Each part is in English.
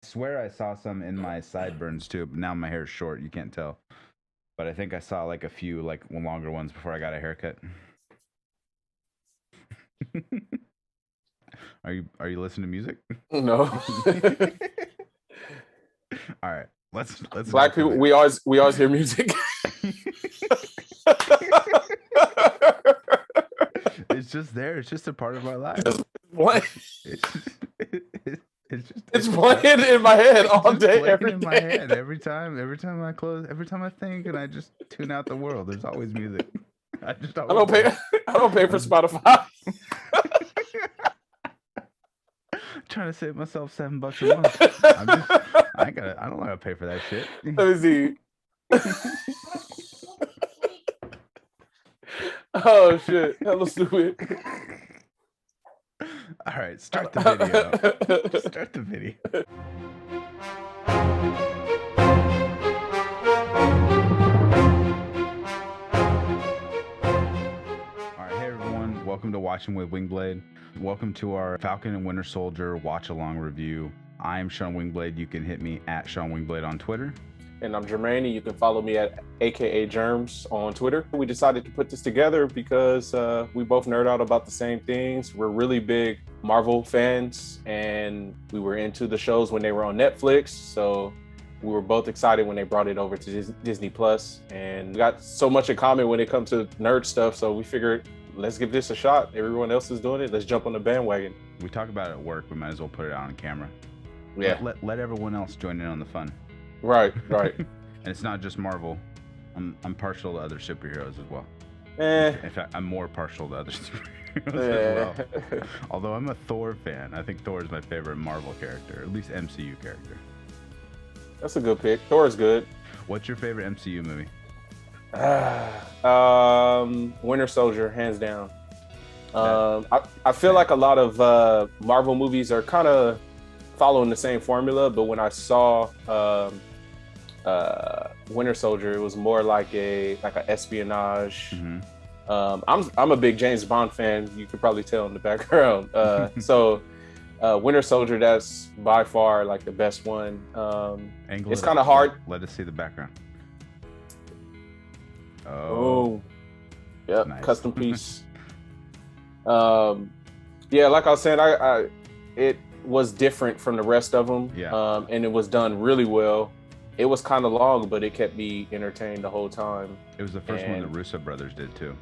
swear I saw some in my sideburns too, but now my hair is short. You can't tell. But I think I saw like a few like longer ones before I got a haircut. Are you listening to music? No. All right. Let's Black people, we always hear music. It's just there. It's just a part of our life. It's playing in my head all day, every in day. My head every time I close, every time I think, and I just tune out the world. There's always music. I don't pay for Spotify. Trying to save myself $7 a month. I don't want to pay for that shit. Let me see. Oh shit! Hella stupid. All right, start the video. Start the video. All right, hey everyone, welcome to Watching with Wingblade. Welcome to our Falcon and Winter Soldier watch-along review. I am Sean Wingblade. You can hit me at Sean Wingblade on Twitter. And I'm Jermaine, and you can follow me at AKA Germs on Twitter. We decided to put this together because we both nerd out about the same things. We're really big Marvel fans, and we were into the shows when they were on Netflix. So we were both excited when they brought it over to Disney Plus. And we got so much in common when it comes to nerd stuff. So we figured, let's give this a shot. Everyone else is doing it. Let's jump on the bandwagon. We talk about it at work. We might as well put it out on camera. Yeah. Let everyone else join in on the fun. Right. And it's not just Marvel. I'm partial to other superheroes as well. In fact, I'm more partial to other superheroes as well. Although I'm a Thor fan. I think Thor is my favorite Marvel character, at least MCU character. That's a good pick. Thor is good. What's your favorite MCU movie? Winter Soldier, hands down. I feel like a lot of Marvel movies are kind of following the same formula, but when I saw Winter Soldier, it was more like an espionage. Mm-hmm. I'm a big James Bond fan. You could probably tell in the background. So Winter Soldier, that's by far like the best one. It's kind of hard. Let us see the background. Oh, yep, nice. Custom piece. Yeah, like I was saying, it was different from the rest of them. Yeah. And it was done really well. It was kind of long, but it kept me entertained the whole time. It was the first one the Russo brothers did too.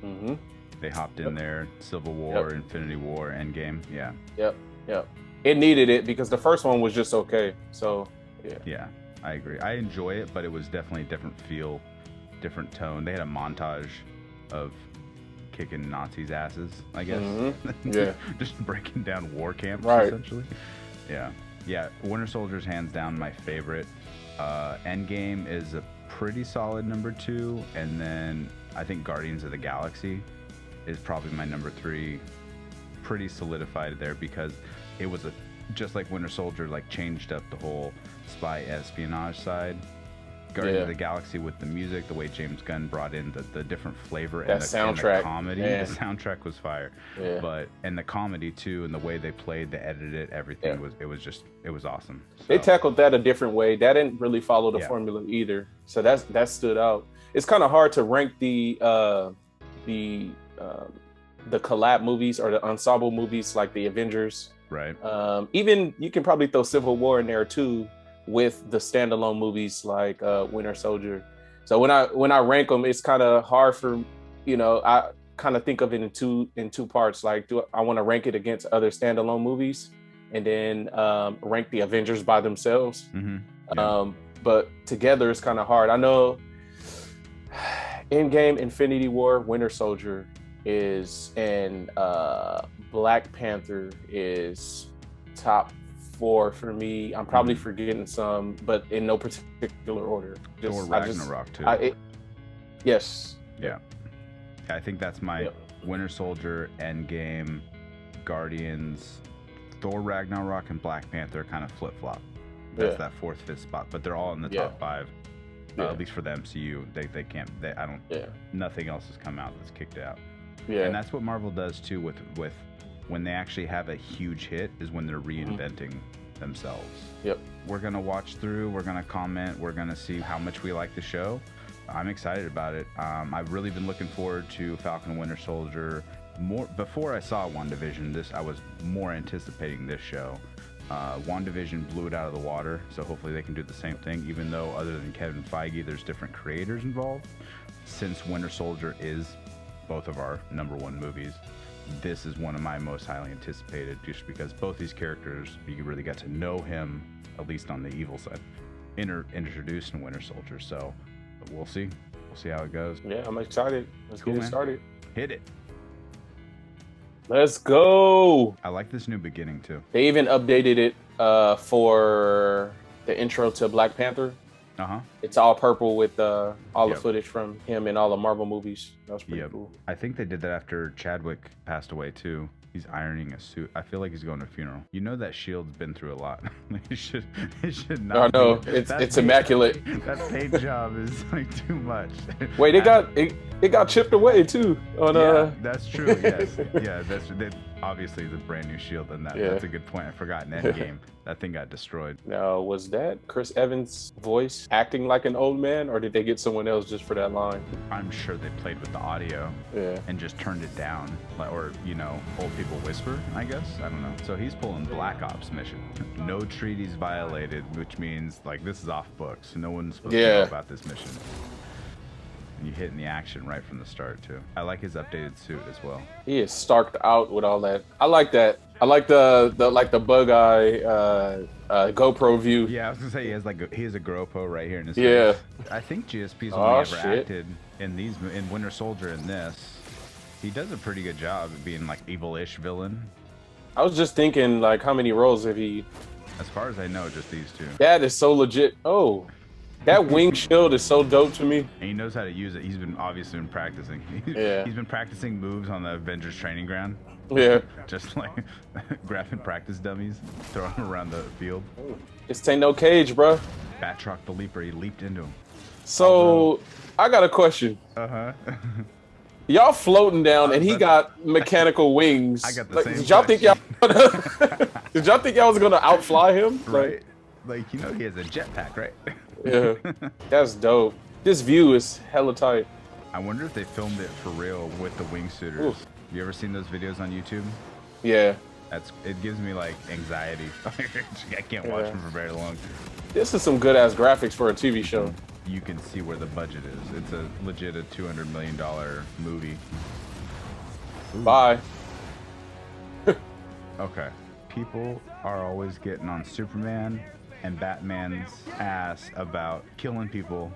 Mm-hmm. They hopped in there. Civil War, Infinity War, Endgame. Yeah. Yep. It needed it because the first one was just okay. So yeah. Yeah, I agree. I enjoy it, but it was definitely a different feel, different tone. They had a montage of kicking Nazis' asses, I guess. Mm-hmm. Yeah. Just breaking down war camps, essentially. Yeah. Winter Soldier's hands down my favorite. Endgame is a pretty solid number 2, and then I think Guardians of the Galaxy is probably my number 3. Pretty solidified there because it was just like Winter Soldier, like changed up the whole spy espionage side. Guardians of the Galaxy with the music, the way James Gunn brought in the different flavor and the soundtrack, and the comedy. The soundtrack was fire, and the comedy too, and the way they played, they edited it, everything it was awesome. So, they tackled that a different way. That didn't really follow the formula either, so that stood out. It's kind of hard to rank the collab movies or the ensemble movies like the Avengers. Right. Even you can probably throw Civil War in there too, with the standalone movies like Winter Soldier. So when I rank them, it's kind of hard for, I kind of think of it in two parts. Like, I want to rank it against other standalone movies, and then rank the Avengers by themselves. Mm-hmm. Yeah. But together it's kind of hard. I know Endgame, Infinity War, Winter Soldier is, and Black Panther is top 4 for me. I'm probably forgetting some, but in no particular order. Thor Ragnarok too. Yes. Yeah. I think that's my Winter Soldier, Endgame, Guardians, Thor Ragnarok, and Black Panther kind of flip-flop. That's that 4th, 5th spot, but they're all in the top 5. At least for the MCU. They can't. Nothing else has come out that's kicked out. Yeah. And that's what Marvel does too with when they actually have a huge hit is when they're reinventing themselves. Yep. We're gonna watch through. We're gonna comment. We're gonna see how much we like the show. I'm excited about it. I've really been looking forward to Falcon and Winter Soldier more. Before I saw WandaVision, I was more anticipating this show. WandaVision blew it out of the water, so hopefully they can do the same thing, even though other than Kevin Feige, there's different creators involved. Since Winter Soldier is both of our #1 movies, this is one of my most highly anticipated, just because both these characters, you really got to know him, at least on the evil side, introduced in Winter Soldier. So we'll see. We'll see how it goes. Yeah, I'm excited. Let's get it started. Hit it. Let's go. I like this new beginning too. They even updated it for the intro to Black Panther. It's all purple with all the footage from him in all the Marvel movies. That was pretty cool. I think they did that after Chadwick passed away too. He's ironing a suit. I feel like he's going to a funeral. You know that Shield's been through a lot. It should not. I know. It's immaculate. That paint job is like too much. Wait, it got chipped away too. That's true. Yes. Yeah. That's obviously the brand new Shield, and that's a good point. I forgot in Endgame that thing got destroyed. Now, was that Chris Evans' voice acting like an old man, or did they get someone else just for that line? I'm sure they played with the audio and just turned it down, or old people whisper, I guess. I don't know. So he's pulling Black Ops mission. No treaties violated, which means like this is off books. No one's supposed to know about this mission. And you hitting the action right from the start too. I like his updated suit as well. He is starked out with all that. I like that. I like the bug eye GoPro view. Yeah, I was gonna say he has a GoPro right here in his face. I think GSP's only ever acted in Winter Soldier in this. He does a pretty good job of being like evil-ish villain. I was just thinking, like, how many roles have he? As far as I know, just these two. That is so legit. Oh, that wing shield is so dope to me. And he knows how to use it. He's obviously been practicing. He's been practicing moves on the Avengers training ground. Yeah. Just like grabbing practice dummies, throwing them around the field. This ain't no cage, bro. Batroc the Leaper, he leaped into him. So, I got a question. Y'all floating down, and he got mechanical wings. I got the same. Did y'all think y'all was gonna outfly him? Right. Like he has a jetpack, right? Yeah. That's dope. This view is hella tight. I wonder if they filmed it for real with the wingsuiters. Oof. You ever seen those videos on YouTube? Yeah. It gives me like anxiety. I can't watch them for very long. This is some good ass graphics for a TV show. You can see where the budget is. It's a legit $200 million movie. Ooh. Bye. Okay. People are always getting on Superman and Batman's ass about killing people.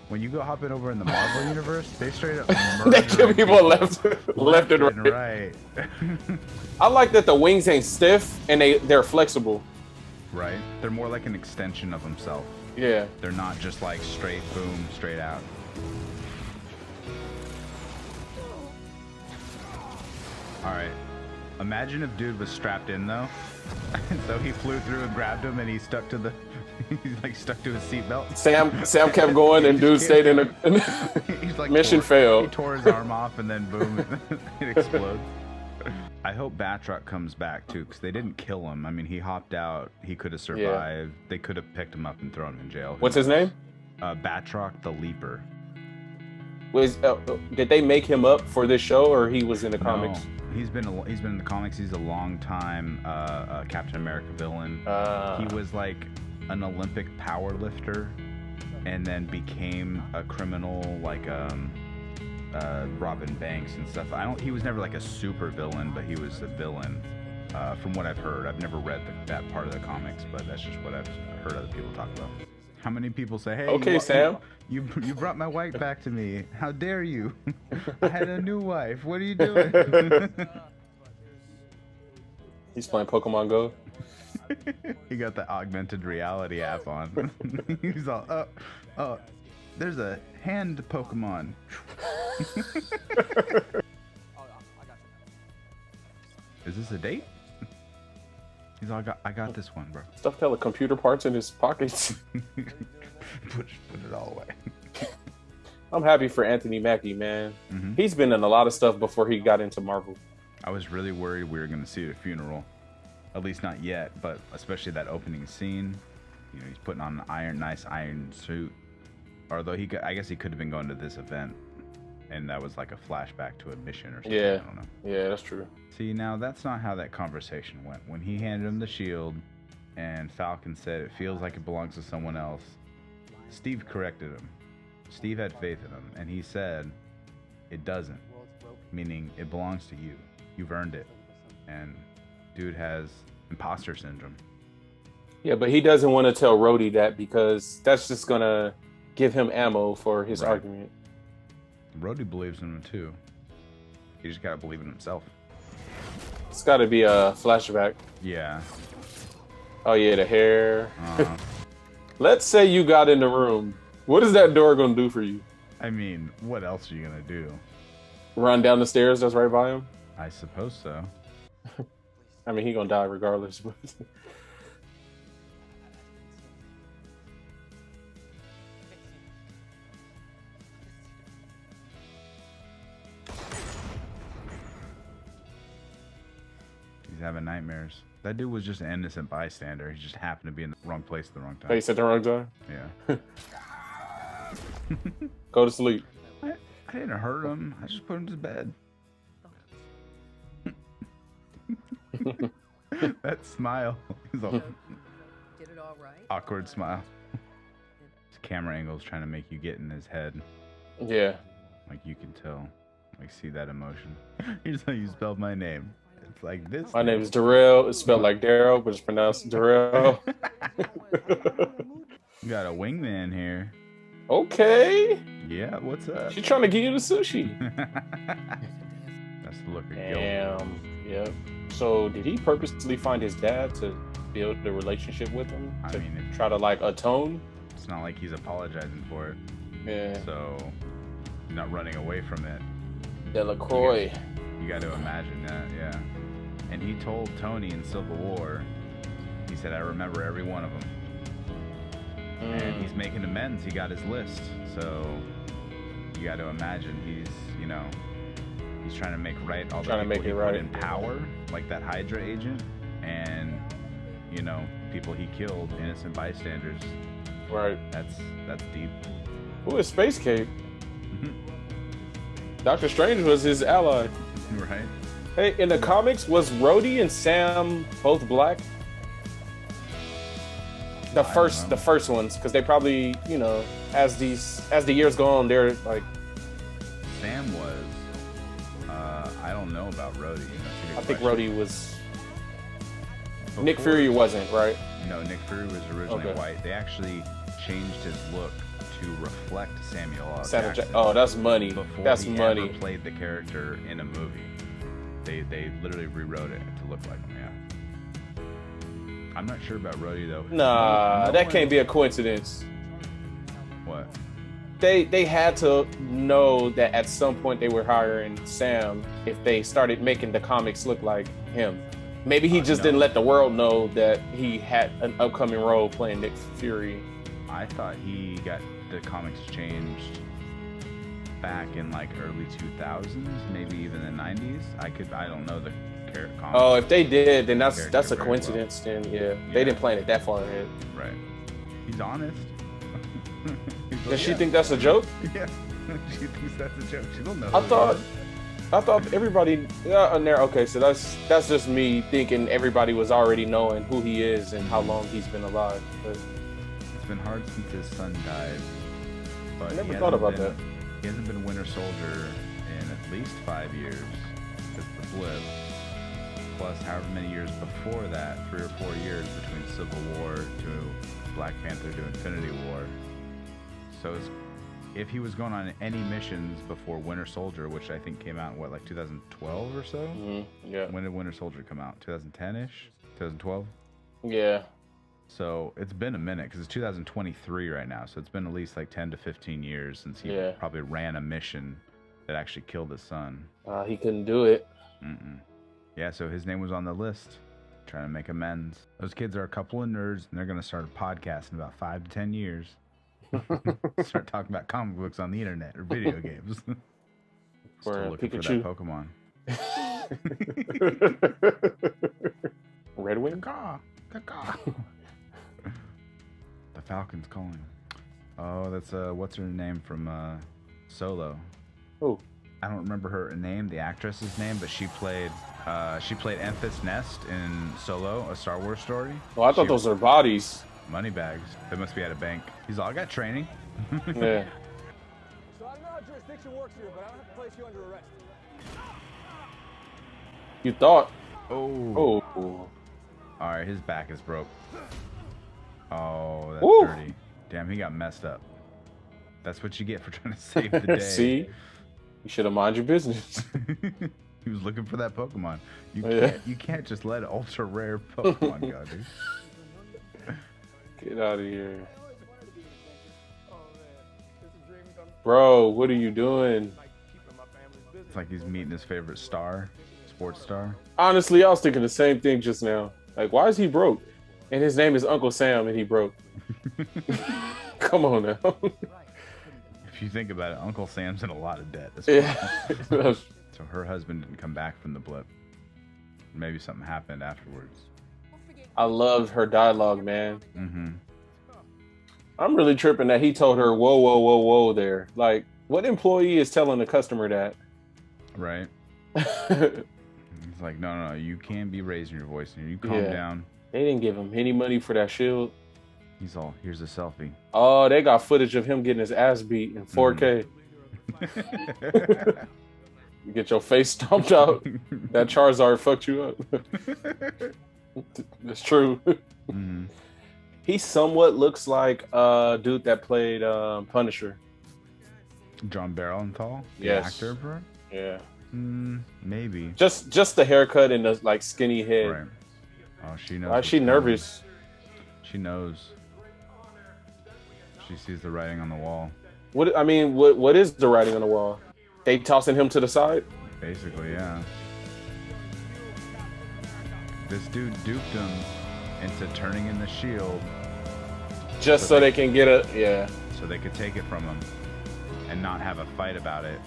When you go hopping over in the Marvel universe, they straight up murder they kill people left and right. I like that the wings ain't stiff and they're flexible. Right. They're more like an extension of himself. Yeah. They're not just like straight boom, straight out. All right. Imagine if dude was strapped in though. So he flew through and grabbed him and he stuck to his seatbelt. Sam kept going and dude stayed in he's like mission failed. He tore his arm off and then boom, it explodes. I hope Batroc comes back too, because they didn't kill him. I mean, he hopped out. He could have survived. Yeah. They could have picked him up and thrown him in jail. What's his name? Batroc the Leaper. Did they make him up for this show, or he was in the comics? No, he's been in the comics. He's a long time Captain America villain. He was like an Olympic power lifter, and then became a criminal, like robbing banks and stuff. He was never like a super villain, but he was a villain. From what I've heard, I've never read that part of the comics, but that's just what I've heard other people talk about. How many people say, "Hey, okay, Sam, you brought my wife back to me. How dare you? I had a new wife. What are you doing?" He's playing Pokemon Go. He got the augmented reality app on. He's all, oh, there's a hand Pokemon. Is this a date? He's all, I got this one, bro. Stuffed hella computer parts in his pockets. put it all away. I'm happy for Anthony Mackie, man. Mm-hmm. He's been in a lot of stuff before he got into Marvel. I was really worried we were going to see a funeral. At least not yet, but especially that opening scene. he's putting on an nice iron suit. Although I guess he could have been going to this event, and that was like a flashback to a mission or something. Yeah, I don't know. Yeah, that's true. See, now that's not how that conversation went. When he handed him the shield, and Falcon said it feels like it belongs to someone else, Steve corrected him. Steve had faith in him, and he said, it doesn't, meaning it belongs to you. You've earned it. And dude has imposter syndrome. Yeah, but he doesn't want to tell Rhodey that because that's just going to give him ammo for his argument. Rhodey believes in him too. He just got to believe in himself. It's got to be a flashback. Yeah. Oh, yeah, the hair. Let's say you got in the room. What is that door going to do for you? I mean, what else are you going to do? Run down the stairs that's right by him? I suppose so. I mean, he going to die regardless. But he's having nightmares. That dude was just an innocent bystander. He just happened to be in the wrong place at the wrong time. Place at the wrong time? Yeah. Go to sleep. I didn't hurt him. I just put him to bed. That smile. He's all Did it all right? awkward smile. His camera angle's trying to make you get in his head. Yeah. Like you can tell. Like see that emotion. Here's how you spelled my name. It's like this. My name is Darrell. It's spelled like Darrell, but it's pronounced Darrell. You got a wingman here. Okay. Yeah, what's up? She's trying to get you the sushi. That's the look of guilt. Damn. Yep. So did he purposely find his dad to build the relationship with him? To try to like atone? It's not like he's apologizing for it. Yeah. So he's not running away from it. Delacroix. You got to imagine that, yeah. And he told Tony in Civil War, he said, I remember every one of them. And he's making amends. He got his list. So you got to imagine he's trying to make right all the people he put in power, like that Hydra agent, and, people he killed, innocent bystanders. Right. That's deep. Ooh, it's Space Cape. Doctor Strange was his ally. Right. Hey, in the comics, was Rhodey and Sam both black? The first ones, because they probably, as the years go on, they're like. Sam was. I don't know about Rhodey. I think Rhodey was. Before, Nick Fury wasn't, right? No, Nick Fury was originally white. They actually changed his look to reflect Samuel L. Jackson. Oh, that's money. Before he ever played the character in a movie. They literally rewrote it to look like him, yeah. I'm not sure about Rhodey, though. Nah, that can't be a coincidence. What? They had to know that at some point they were hiring Sam if they started making the comics look like him. Maybe he just didn't let the world know that he had an upcoming role playing Nick Fury. I thought he got the comics changed back in like early 2000s, maybe even the 90s. I don't know the character. Oh, if they did, then that's a coincidence. Well. Then yeah, they didn't plan it that far ahead. Right. He's honest. Does she think that's a joke? Yeah, she thinks that's a joke. She don't know. I thought everybody there. Okay, so that's just me thinking everybody was already knowing who he is and how long he's been alive. But it's been hard since his son died. But I never thought about that. He hasn't been Winter Soldier in at least 5 years since the Blip. Plus, however many years before that, 3 or 4 years between Civil War to Black Panther to Infinity War. So if he was going on any missions before Winter Soldier, which I think came out in 2012 or so? Mm-hmm. Yeah. When did Winter Soldier come out? 2010-ish? 2012? Yeah. So it's been a minute because it's 2023 right now. So it's been at least 10 to 15 years since he probably ran a mission that actually killed his son. He couldn't do it. Yeah, so his name was on the list, trying to make amends. Those kids are a couple of nerds, and they're going to start a podcast in about 5 to 10 years. Start talking about comic books on the internet or video games. Still looking Pikachu. for that Pokemon. Red Wing? Caw. Falcon's calling him. Oh, that's what's her name from Solo? Who? I don't remember her name, the actress's name, but she played Enfys Nest in Solo, a Star Wars story. Oh, I thought those are bodies. Money bags. They must be at a bank. He's all, I got training. Yeah. So I don't know how jurisdiction works here, but I don't have to place you under arrest. You thought? Oh. Oh. All right, his back is broke. Oh, that's Woo. dirty. Damn, he got messed up. That's what you get for trying to save the day. See? You should have mind your business. He was looking for that Pokemon. Yeah. You can't just let an ultra rare Pokemon go, dude. Get out of here. Bro, what are you doing? It's like he's meeting his favorite star, sports star. Honestly, I was thinking the same thing just now. Like, why is he broke? And his name is Uncle Sam and he broke. Come on now. If you think about it, Uncle Sam's in a lot of debt as well. Yeah. So her husband didn't come back from the blip. Maybe something happened afterwards. I loved her dialogue, man. Mm-hmm. I'm really tripping that he told her, whoa, whoa, whoa, whoa there. Like, what employee is telling the customer that? Right. He's like, no, you can't be raising your voice here. You calm down. They didn't give him any money for that shield. He's all, here's a selfie. Oh, they got footage of him getting his ass beat in 4K. You get your face stomped out. That Charizard fucked you up. That's true. Mm-hmm. He somewhat looks like dude that played Punisher. John Barenthal, the Yes. actor, bro. Yeah. Maybe. Just the haircut and the like skinny head. Right. Oh, she knows. Why is she nervous? She knows. She sees the writing on the wall. What is the writing on the wall? They tossing him to the side? Basically, yeah. This dude duped him into turning in the shield Just so they can get a so they could take it from him and not have a fight about it.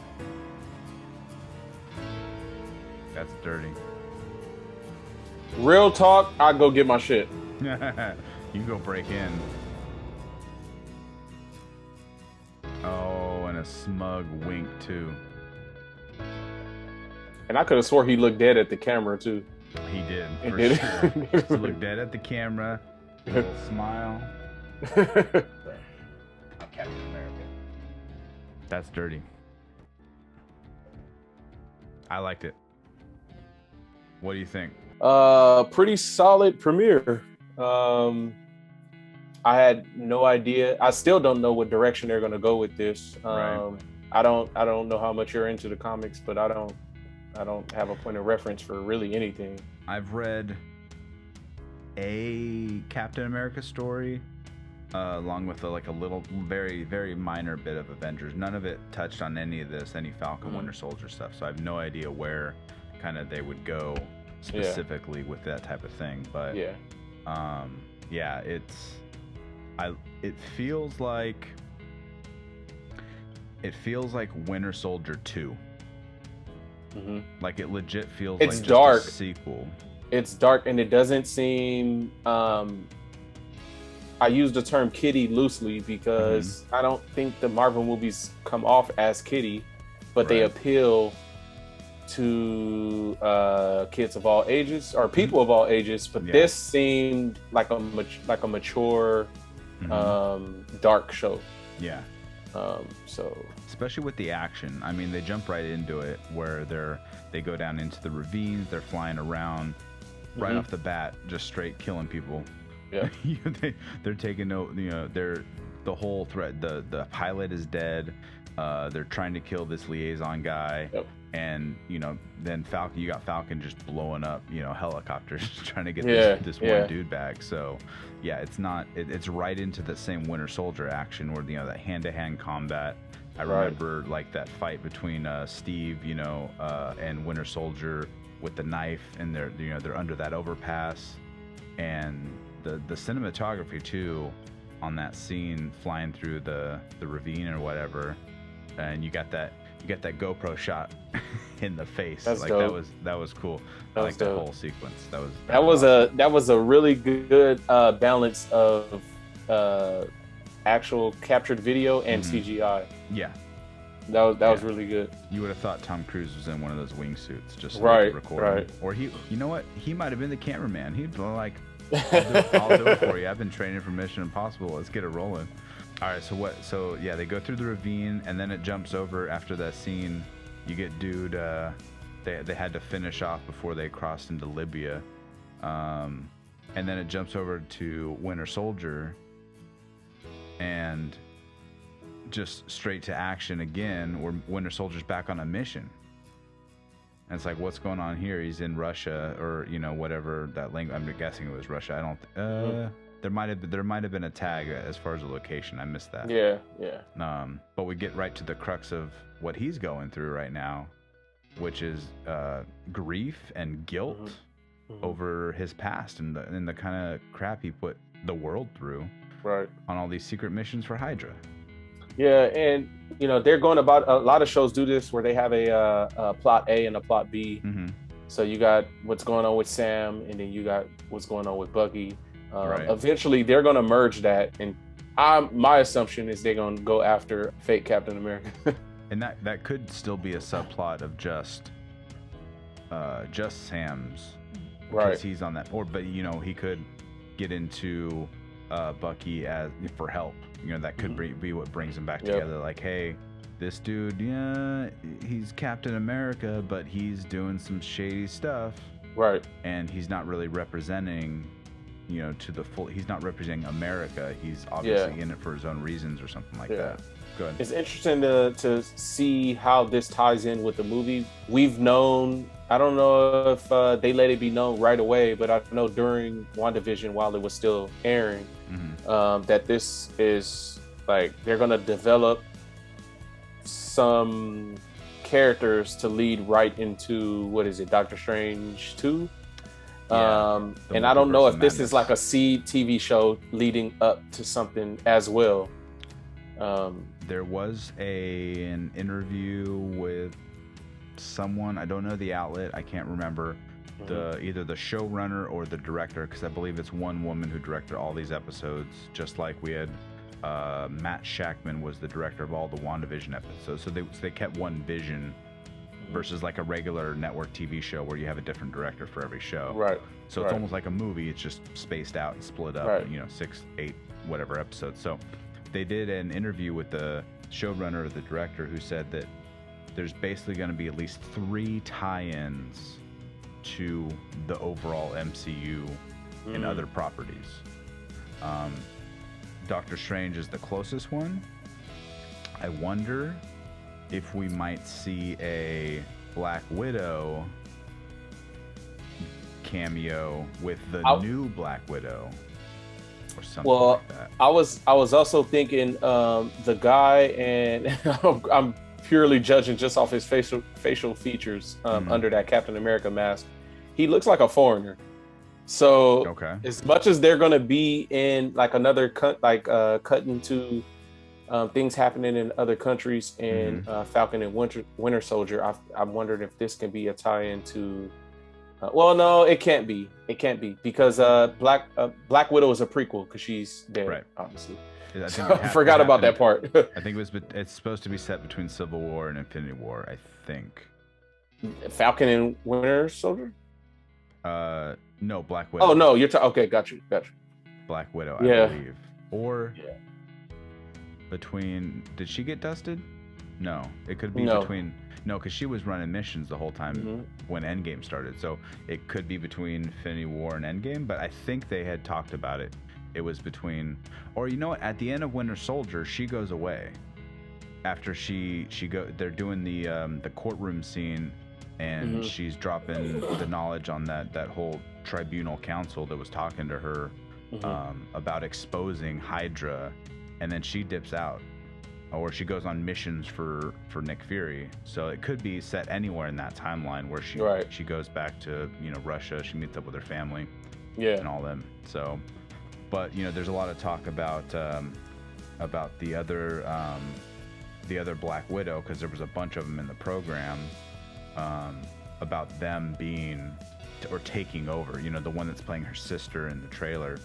That's dirty. Real talk, I'd go get my shit. You go break in. Oh, and a smug wink too. And I could have swore he looked dead at the camera too. He did, He for did. sure. Just looked dead at the camera, a little smile. I'm Captain America. That's dirty. I liked it. What do you think? Pretty solid premiere. I had no idea. I still don't know what direction they're gonna go with this. Right. I don't know how much you're into the comics, but I don't have a point of reference for really anything. I've read a Captain America story, along with a little, very, very minor bit of Avengers. None of it touched on any of this, any Falcon, Winter Soldier stuff. So I have no idea where kind of they would go specifically with that type of thing. But it feels like Winter Soldier 2. Mm-hmm. Like it legit feels It's like just dark. a sequel. It's dark and it doesn't seem. I use the term kiddie loosely because I don't think the Marvel movies come off as kiddie, but they appeal to kids of all ages or people of all ages. But this seemed like a mature, dark show. Yeah. So especially with the action, I mean, they jump right into it where they go down into the ravines, they're flying around right off the bat, just straight killing people. Yeah. They're taking the whole threat. The pilot is dead. They're trying to kill this liaison guy. Yep. And then Falcon, you got Falcon just blowing up, helicopters trying to get this one dude back. So it's right into the same Winter Soldier action where that hand-to-hand combat. I remember like that fight between Steve, and Winter Soldier with the knife, and they're under that overpass, and the cinematography too on that scene flying through the ravine or whatever, and you got that GoPro shot in the face. That's like dope. that was cool. I like that whole sequence. That was a really good balance of actual captured video and CGI. Yeah. That was really good. You would have thought Tom Cruise was in one of those wingsuits, just right, recording. Right. Or you know what? He might have been the cameraman. He'd be like, I'll do it for you. I've been training for Mission Impossible. Let's get it rolling. All right. So yeah, they go through the ravine, and then it jumps over after that scene. You get dude. They had to finish off before they crossed into Libya, and then it jumps over to Winter Soldier, and just straight to action again, where Winter Soldier's back on a mission. And it's like, what's going on here? He's in Russia, or whatever that language. I'm guessing it was Russia. I don't. There might have been a tag as far as the location. I missed that. Yeah. But we get right to the crux of what he's going through right now, which is grief and guilt over his past and the kind of crap he put the world through. Right. On all these secret missions for Hydra. Yeah, and they're going about, a lot of shows do this where they have a plot A and a plot B. So you got what's going on with Sam, and then you got what's going on with Bucky. Right. Eventually, they're going to merge that, and my assumption is they're going to go after fake Captain America. And that could still be a subplot of just Sam's, right? Because he's on that, but he could get into Bucky for help. That could be what brings them back together. Like, hey, this dude, he's Captain America, but he's doing some shady stuff, right? And he's not really representing, to the full. He's not representing America. He's obviously in it for his own reasons or something like that. Good. It's interesting to see how this ties in with the movie. We've known. I don't know if they let it be known right away, but I know during WandaVision, while it was still airing, that this is like they're gonna develop some characters to lead right into Doctor Strange 2. And I don't know if this is like a seed TV show leading up to something as well. There was an interview with someone, I don't know the outlet, I can't remember, either the showrunner or the director, because I believe it's one woman who directed all these episodes, just like we had Matt Shackman was the director of all the WandaVision episodes. So they kept one vision versus like a regular network TV show where you have a different director for every show. Right. So it's almost like a movie, it's just spaced out and split up, 6, 8, whatever episodes. So they did an interview with the showrunner or the director who said that there's basically going to be at least 3 tie-ins to the overall MCU and other properties. Doctor Strange is the closest one. I wonder if we might see a Black Widow cameo with the new Black Widow or something like that. I was also thinking the guy, and I'm purely judging just off his facial features under that Captain America mask. He looks like a foreigner. So as much as they're going to be in like another cut into things happening in other countries in Falcon and Winter Soldier, I'm wondering if this can be a tie-in to. No, it can't be. It can't be because Black Widow is a prequel because she's dead, right? Obviously. I forgot about that part. I think it's supposed to be set between Civil War and Infinity War. I think. Falcon and Winter Soldier. No, Black Widow. Oh no, you're okay. Got you. Black Widow, I believe, or between. Did she get dusted? No, it could be between. No, because she was running missions the whole time when Endgame started. So it could be between Infinity War and Endgame, but I think they had talked about it. It was between, or at the end of Winter Soldier, she goes away. After they're doing the courtroom scene, and she's dropping the knowledge on that whole tribunal council that was talking to her about exposing Hydra, and then she dips out. Or she goes on missions for Nick Fury, so it could be set anywhere in that timeline where she goes back to Russia. She meets up with her family, and all them. So, but there's a lot of talk about the other Black Widow, because there was a bunch of them in the program, about them being or taking over. You know, the one that's playing her sister in the trailer,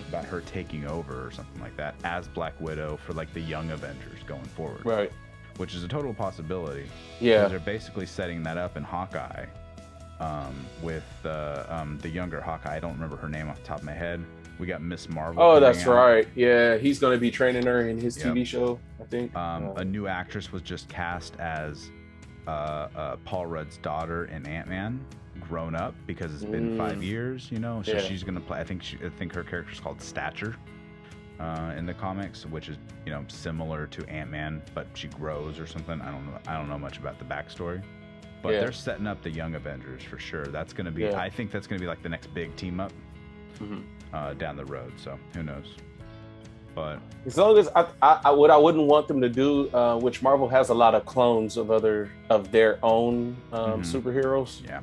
about her taking over or something like that as Black Widow for like the young Avengers going forward. Right. Which is a total possibility. Yeah. They're basically setting that up in Hawkeye, with the younger Hawkeye. I don't remember her name off the top of my head. We got Miss Marvel. Oh, that's right. Yeah, he's going to be training her in his TV show, I think. A new actress was just cast as Paul Rudd's daughter in Ant-Man, grown up, because it's been 5 years, you know. So she's going to play. I think her character's called Stature in the comics, which is, you know, similar to Ant-Man, but she grows or something. I don't know much about the backstory. But they're setting up the young Avengers for sure. That's going to be. I think that's going to be like the next big team up. Down the road, so who knows? But as long as I what I wouldn't want them to do, which Marvel has a lot of clones of their own superheroes. Yeah.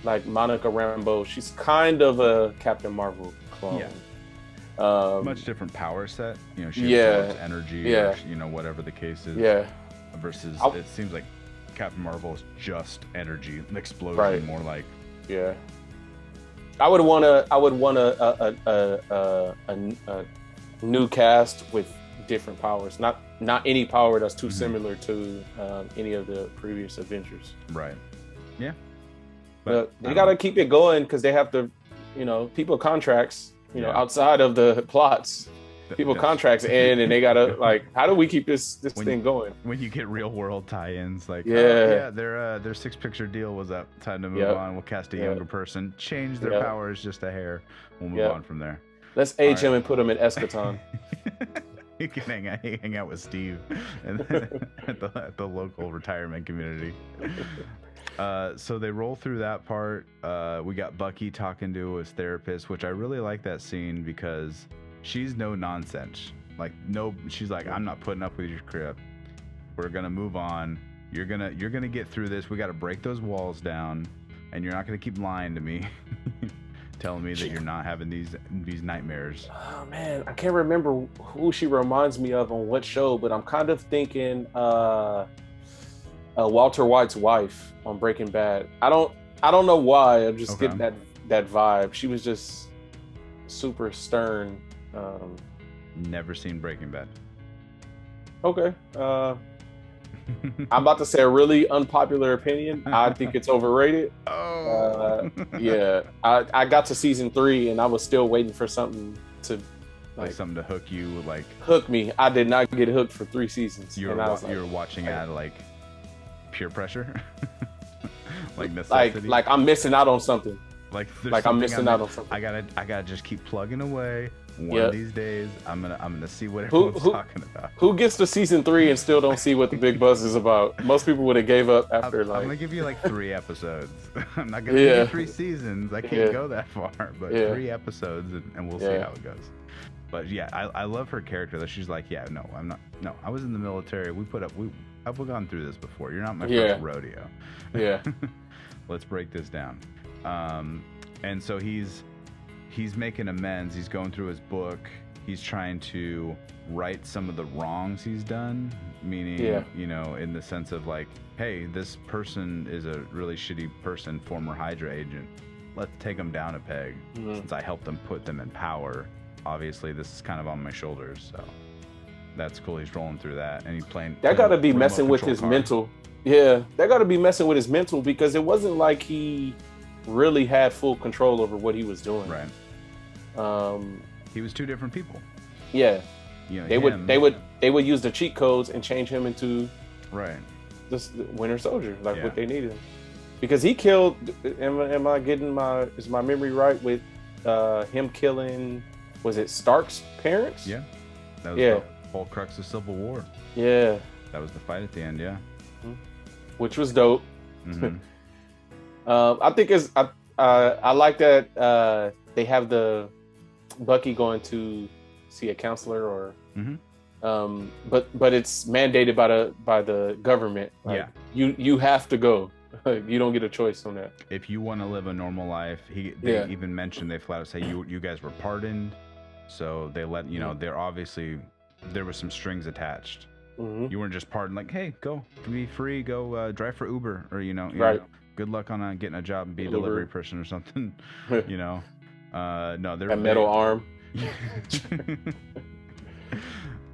Like Monica Rambeau, she's kind of a Captain Marvel clone. Yeah. Much different power set. You know, she absorbs energy. Or, you know, whatever the case is. Yeah. Versus, it seems like Captain Marvel is just energy, an explosion, more like. Yeah. I would want a new cast with different powers, not any power that's too similar to any of the previous Avengers. Right. Yeah. But they gotta keep it going because they have to, you know, people contracts, you know, outside of the plots. People contracts in, and they gotta like, how do we keep this thing going? When you get real world tie-ins, like their 6-picture deal was up, time to move on. We'll cast a younger person, change their powers just a hair. We'll move on from there. Let's age him and put him in Eschaton. You can hang out with Steve at the local retirement community. So they roll through that part. We got Bucky talking to his therapist, which I really like that scene because she's no nonsense. Like, no, she's like, I'm not putting up with your crap. We're gonna move on. You're gonna get through this. We got to break those walls down, and you're not gonna keep lying to me, telling me that you're not having these nightmares. Oh man, I can't remember who she reminds me of on what show, but I'm kind of thinking Walter White's wife on Breaking Bad. I don't know why. I'm just getting that vibe. She was just super stern. Never seen Breaking Bad. Okay. I'm about to say a really unpopular opinion. I think it's overrated. Yeah. I got to season 3 and I was still waiting for something to like something to hook you, like hook me. I did not get hooked for 3 seasons. You were watching out of like peer pressure, like necessity. Like I'm missing out on something. Like I'm missing out on something. I gotta just keep plugging away. One of these days, I'm gonna see what everyone's talking about. Who gets to season 3 and still don't see what the big buzz is about? Most people would have gave up after. I'm gonna give you like 3 episodes. I'm not gonna give you 3 seasons. I can't go that far, but 3 episodes, and we'll see how it goes. But yeah, I love her character. That she's like, no, I'm not. No, I was in the military. I've gone through this before. You're not my first rodeo. Yeah. Let's break this down. And so he's making amends. He's going through his book. He's trying to right some of the wrongs he's done, meaning, you know, in the sense of like, hey, this person is a really shitty person, former Hydra agent. Let's take them down a peg. Since I helped them put them in power, obviously this is kind of on my shoulders. So that's cool. He's rolling through that, and he's playing. That got to be messing with his mental. Yeah, that got to be messing with his mental because it wasn't like he really had full control over what he was doing. Right. He was 2 different people. Yeah. You know, they would use the cheat codes and change him into this Winter Soldier, like what they needed. Because he killed. Is my memory right with him killing? Was it Stark's parents? Yeah. That was the whole crux of Civil War. Yeah. That was the fight at the end. Yeah. Which was dope. I think I like that they have the Bucky going to see a counselor or but it's mandated by the government. Like, you have to go. You don't get a choice on that. If you want to live a normal life, they even mentioned, they flat out say you guys were pardoned, so they let you know. They're obviously there was some strings attached. You weren't just pardoned like, hey, go be free, go drive for Uber, or you know, good luck on getting a job and be a delivery person or something. You know, no, they're that metal arm.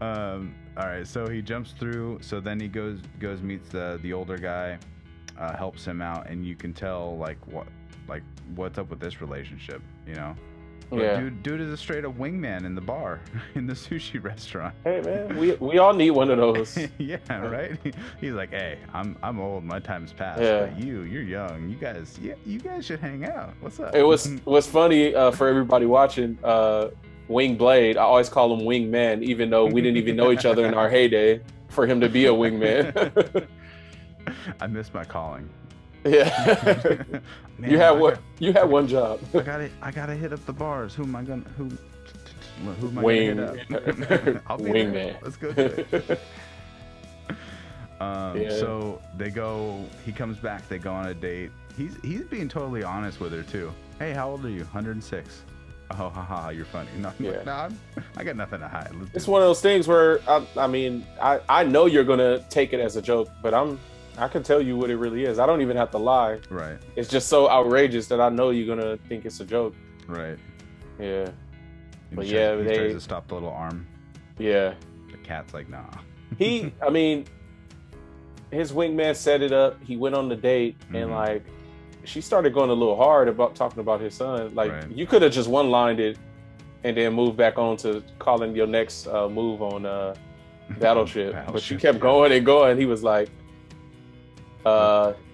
All right, so he jumps through. So then he goes meets the older guy, helps him out, and you can tell what's up with this relationship, you know. But Yeah, dude is a straight up wingman in the bar, in the sushi restaurant. hey man, we all need one of those. Yeah, right. He's like, hey, I'm old, my time's past, Yeah. but you're young. You guys should hang out. What's up? It was funny for everybody watching. Wing Blade, I always call him Wingman, even though we didn't even know each other in our heyday. For him to be a wingman. I miss my calling. Yeah. Man, you had one job. I gotta hit up the bars. Who am I gonna Wing. gonna hit up? I'll be Wingman. there. Let's go do it. Yeah. So he comes back, they go on a date. He's being totally honest with her too. Hey, how old are you? 106. Oh, haha, you're funny. No, Yeah. no, I got nothing to hide. It's one of those things where I know you're gonna take it as a joke, but I can tell you what it really is. I don't even have to lie. Right. It's just so outrageous that I know you're gonna think it's a joke. Right. Yeah. He But tries, yeah, he they- tries to stop the little arm. Yeah. The cat's like, nah. His wingman set it up. He went on the date, and Mhm. she started going a little hard about talking about his son. Like, Right. you could have just one-lined it and then moved back on to calling your next move on Battleship. But she kept going and going. He was like,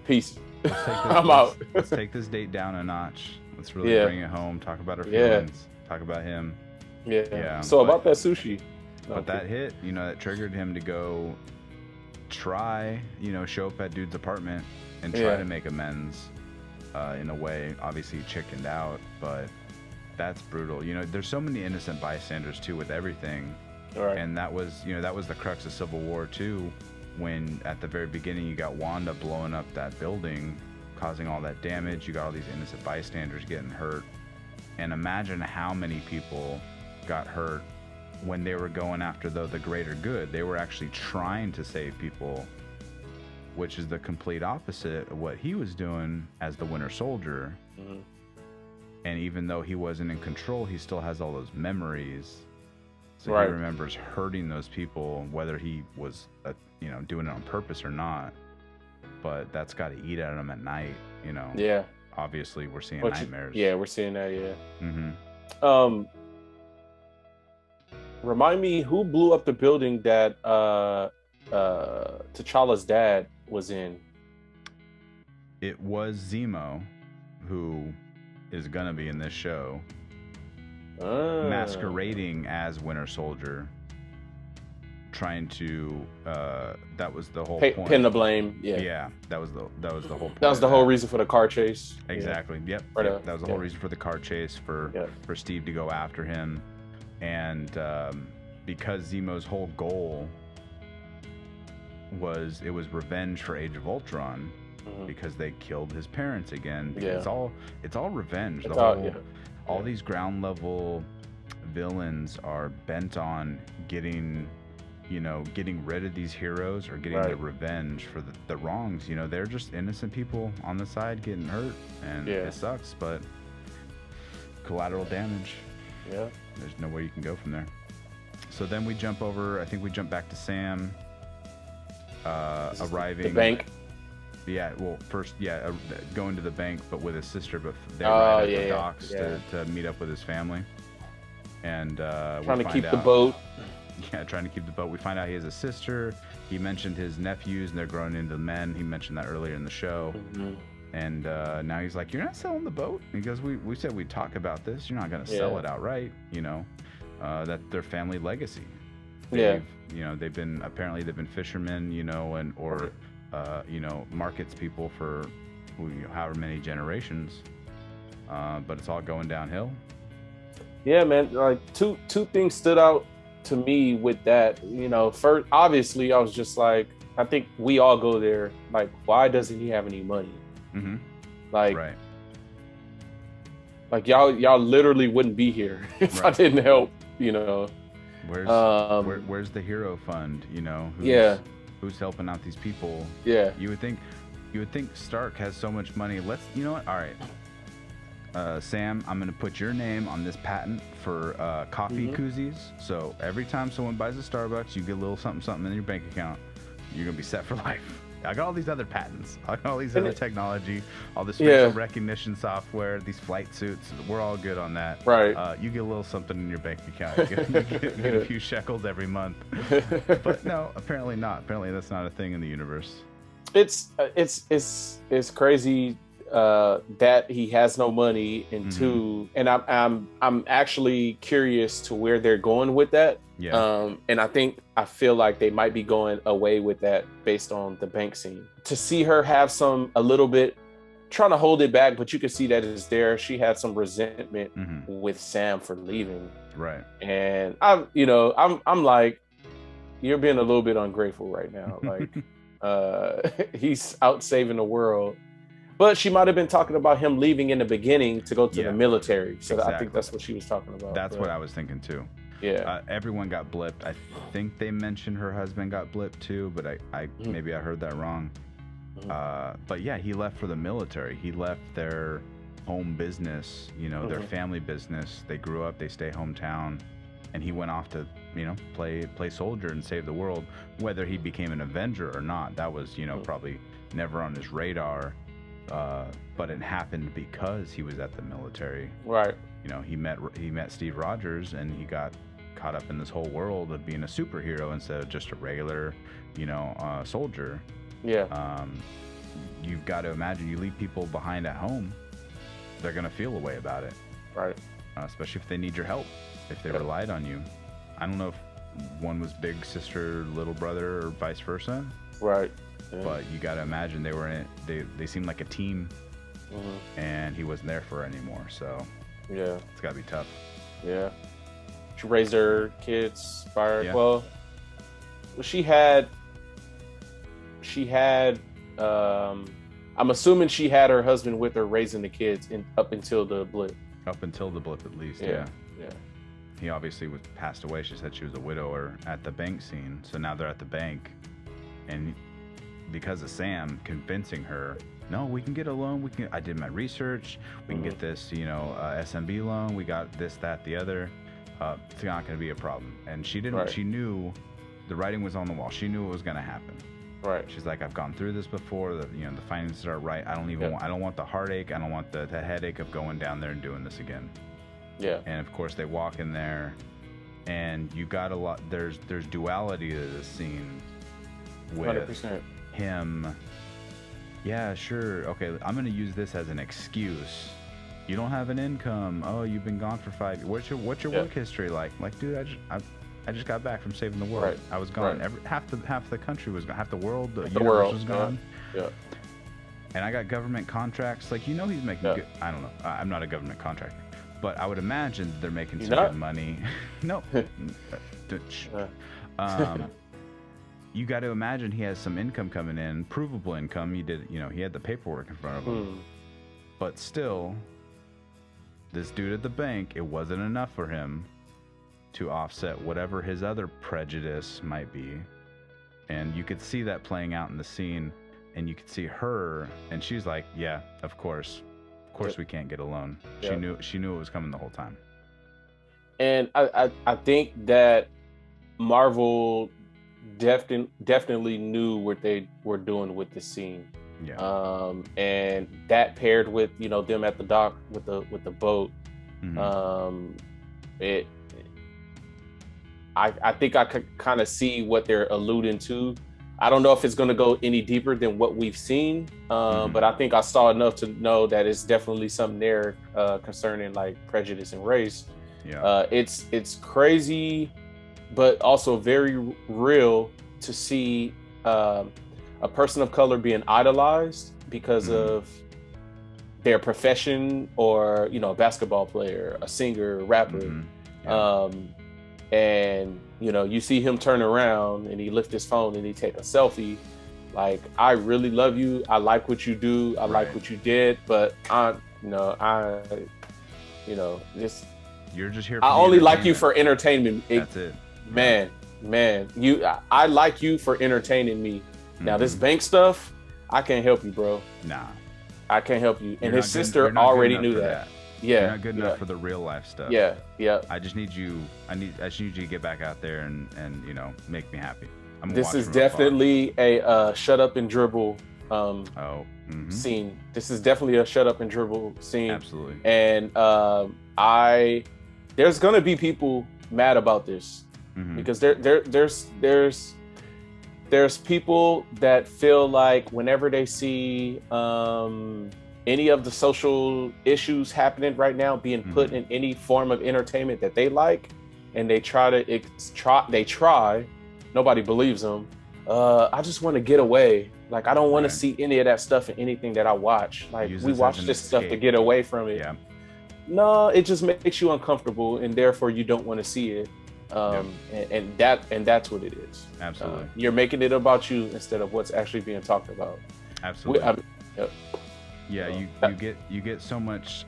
peace. I'm out. Let's take this date down a notch. Let's really Yeah. bring it home. Talk about our Yeah. feelings. Talk about him. Yeah. So about that sushi. But that hit, that triggered him to go try, show up at dude's apartment and try to make amends in a way. Obviously, he chickened out, but that's brutal. There's so many innocent bystanders too with everything. Right. And that was the crux of Civil War too, when at the very beginning you got Wanda blowing up that building, causing all that damage. You got all these innocent bystanders getting hurt. And imagine how many people got hurt when they were going after the greater good. They were actually trying to save people, which is the complete opposite of what he was doing as the Winter Soldier. Mhm. And even though he wasn't in control, he still has all those memories. So Right. he remembers hurting those people, whether he was, doing it on purpose or not. But that's got to eat at him at night, Yeah. Obviously, we're seeing But nightmares. yeah, we're seeing that. Yeah. Mm-hmm. Remind me, who blew up the building that T'Challa's dad was in? It was Zemo, who is gonna be in this show, masquerading as Winter Soldier, trying to. That was the whole point. Pin the blame. Yeah. Yeah, that was the whole point. That was the of whole reason for the car chase. Exactly. Yep. Right, That was the whole reason for the car chase for Steve to go after him, and because Zemo's whole goal was revenge for Age of Ultron, because they killed his parents again. It's all revenge. All these ground level villains are bent on getting rid of these heroes or getting the revenge for the wrongs. They're just innocent people on the side getting hurt, and it sucks, but collateral damage. Yeah. There's nowhere you can go from there. So then we jump back to Sam arriving. The bank. Yeah, well, first, going to the bank, but with his sister, but they arrive at the docks to meet up with his family. And trying to keep the boat. Yeah, trying to keep the boat. We find out he has a sister. He mentioned his nephews, and they're growing into men. He mentioned that earlier in the show. Mm-hmm. And now he's like, "You're not selling the boat?" He goes, "We said we'd talk about this. You're not going to sell it outright. That's their family legacy. They've been fishermen, or markets people for however many generations. But it's all going downhill." Yeah, man. Like two things stood out to me with that. First, obviously, I was just like, I think we all go there. Like, why doesn't he have any money? Mm-hmm. Like, right. Like y'all literally wouldn't be here if I didn't help. Where's the hero fund? Who's helping out these people? Yeah. You would think You would think Stark has so much money. You know what? All right. Sam, I'm going to put your name on this patent for coffee koozies. So every time someone buys a Starbucks, you get a little something in your bank account. You're going to be set for life. I got all these other patents. I got all these other technology, all this facial recognition software, these flight suits. We're all good on that. Right. You get a little something in your bank account. You get a few shekels every month. But no, apparently not. Apparently that's not a thing in the universe. It's crazy that he has no money, and two, and I'm actually curious to where they're going with that. Yeah. And I feel like they might be going away with that based on the bank scene. To see her have a little bit trying to hold it back, but you can see that it's there. She had some resentment with Sam for leaving. Right. And I'm like, you're being a little bit ungrateful right now. Like, he's out saving the world. But she might have been talking about him leaving in the beginning to go to the military. So I think that's what she was talking about. That's what I was thinking too. Yeah. Everyone got blipped. I think they mentioned her husband got blipped too, but I maybe I heard that wrong. But yeah, he left for the military. He left their home business, their family business. They grew up, they stay hometown, and he went off to, play soldier and save the world. Whether he became an Avenger or not, that was, probably never on his radar. But it happened because he was at the military. Right. He met Steve Rogers, and he got caught up in this whole world of being a superhero instead of just a regular, soldier. Yeah. You've got to imagine, you leave people behind at home, they're gonna feel a way about it. Right. Especially if they need your help, if they relied on you. I don't know if one was big sister, little brother, or vice versa. Right. Yeah. But you got to imagine they were in it. They seemed like a team, and he wasn't there for her anymore. So yeah, it's got to be tough. Yeah, she raised her kids. Yeah. Well, she had. I'm assuming she had her husband with her raising the kids up until the blip. Up until the blip, at least. Yeah. He obviously passed away. She said she was a widower at the bank scene. So now they're at the bank, and because of Sam convincing her, no, we can get a loan. I did my research. We can get this, SMB loan. We got this, that, the other. It's not going to be a problem. And she didn't. Right. She knew the writing was on the wall. She knew it was going to happen. Right. She's like, I've gone through this before. The finances are right. I don't want the heartache. I don't want the headache of going down there and doing this again. Yeah. And of course they walk in there, and you got a lot. There's duality to this scene with 100%. Him. Yeah, sure. Okay, I'm gonna use this as an excuse. You don't have an income. Oh, you've been gone for 5 years. What's your work history like? Like, dude, I just got back from saving the world. Right. I was gone. Right. Half the country was gone. Half the world, the universe was gone. Yeah. And I got government contracts. Like, he's making good. I don't know. I'm not a government contractor, but I would imagine they're making some good money. No. You got to imagine he has some income coming in, provable income. He had the paperwork in front of him. But still, this dude at the bank, it wasn't enough for him to offset whatever his other prejudice might be. And you could see that playing out in the scene, and you could see her, and she's like, yeah, of course we can't get a loan. Yep. She knew it was coming the whole time. And I think that Marvel definitely knew what they were doing with this scene. Yeah. And that paired with them at the dock with the boat. I think I could kind of see what they're alluding to. I don't know if it's going to go any deeper than what we've seen, but I think I saw enough to know that it's definitely something there concerning like prejudice and race. Yeah. It's crazy, but also very real to see a person of color being idolized because of their profession, or a basketball player, a singer, a rapper. Yeah. And you see him turn around and he lift his phone and he take a selfie. Like, I really love you. I like what you do. I like what you did. But just you're just here. I only like you for entertainment. That's it. Man, I like you for entertaining me. Now this bank stuff, I can't help you, bro. Nah. I can't help you. And You're his not good- sister you're not good already enough knew for that. Yeah. You're not good enough for the real life stuff. Yeah. Yeah. I just need you. I just need you to get back out there and make me happy. I'm gonna This watch is from afar. definitely a shut up and dribble scene. This is definitely a shut up and dribble scene. Absolutely. And there's gonna be people mad about this because there's people that feel like whenever they see any of the social issues happening right now being put in any form of entertainment that they like, and they try, nobody believes them. I just want to get away. Like, I don't want to see any of that stuff in anything that I watch. Like, we watch this stuff to get away from it. Yeah. No, it just makes you uncomfortable, and therefore you don't want to see it. And that's what it is. Absolutely. You're making it about you instead of what's actually being talked about. Absolutely. Yeah, you get so much.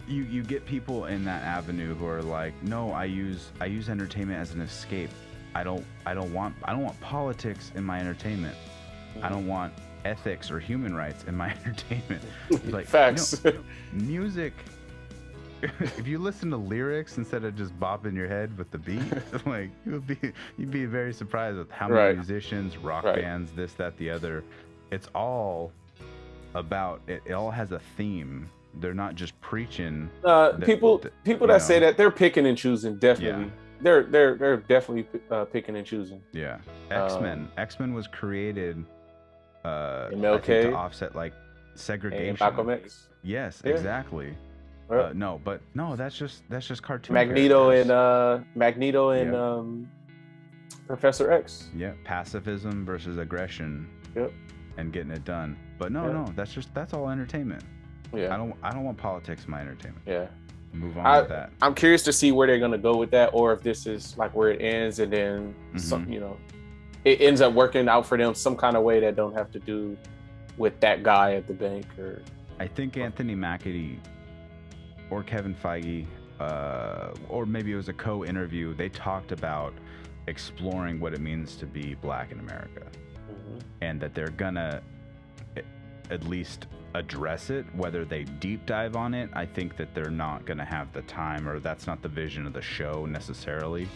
You get people in that avenue who are like, no, I use entertainment as an escape. I don't want politics in my entertainment. I don't want ethics or human rights in my entertainment. Like, Facts. Music. If you listen to lyrics instead of just bopping your head with the beat, like you'd be very surprised with how many musicians, rock bands, this, that, the other. It's all about it. It all has a theme. They're not just preaching. People that say that, they're picking and choosing. Definitely, they're definitely picking and choosing. Yeah, X-Men was created MLK to offset like segregation. And Malcolm X. Yes, exactly. No, that's just cartoon. Magneto and Professor X. Yeah, pacifism versus aggression. Yep. And getting it done. But no, that's all entertainment. Yeah. I don't want politics in my entertainment. Yeah. Move on with that. I'm curious to see where they're gonna go with that, or if this is like where it ends and then it ends up working out for them some kind of way that don't have to do with that guy at the bank. Or I think Anthony Mackie or Kevin Feige, or maybe it was a co-interview, they talked about exploring what it means to be black in America. And that they're gonna at least address it. Whether they deep dive on it, I think that they're not gonna have the time, or that's not the vision of the show necessarily.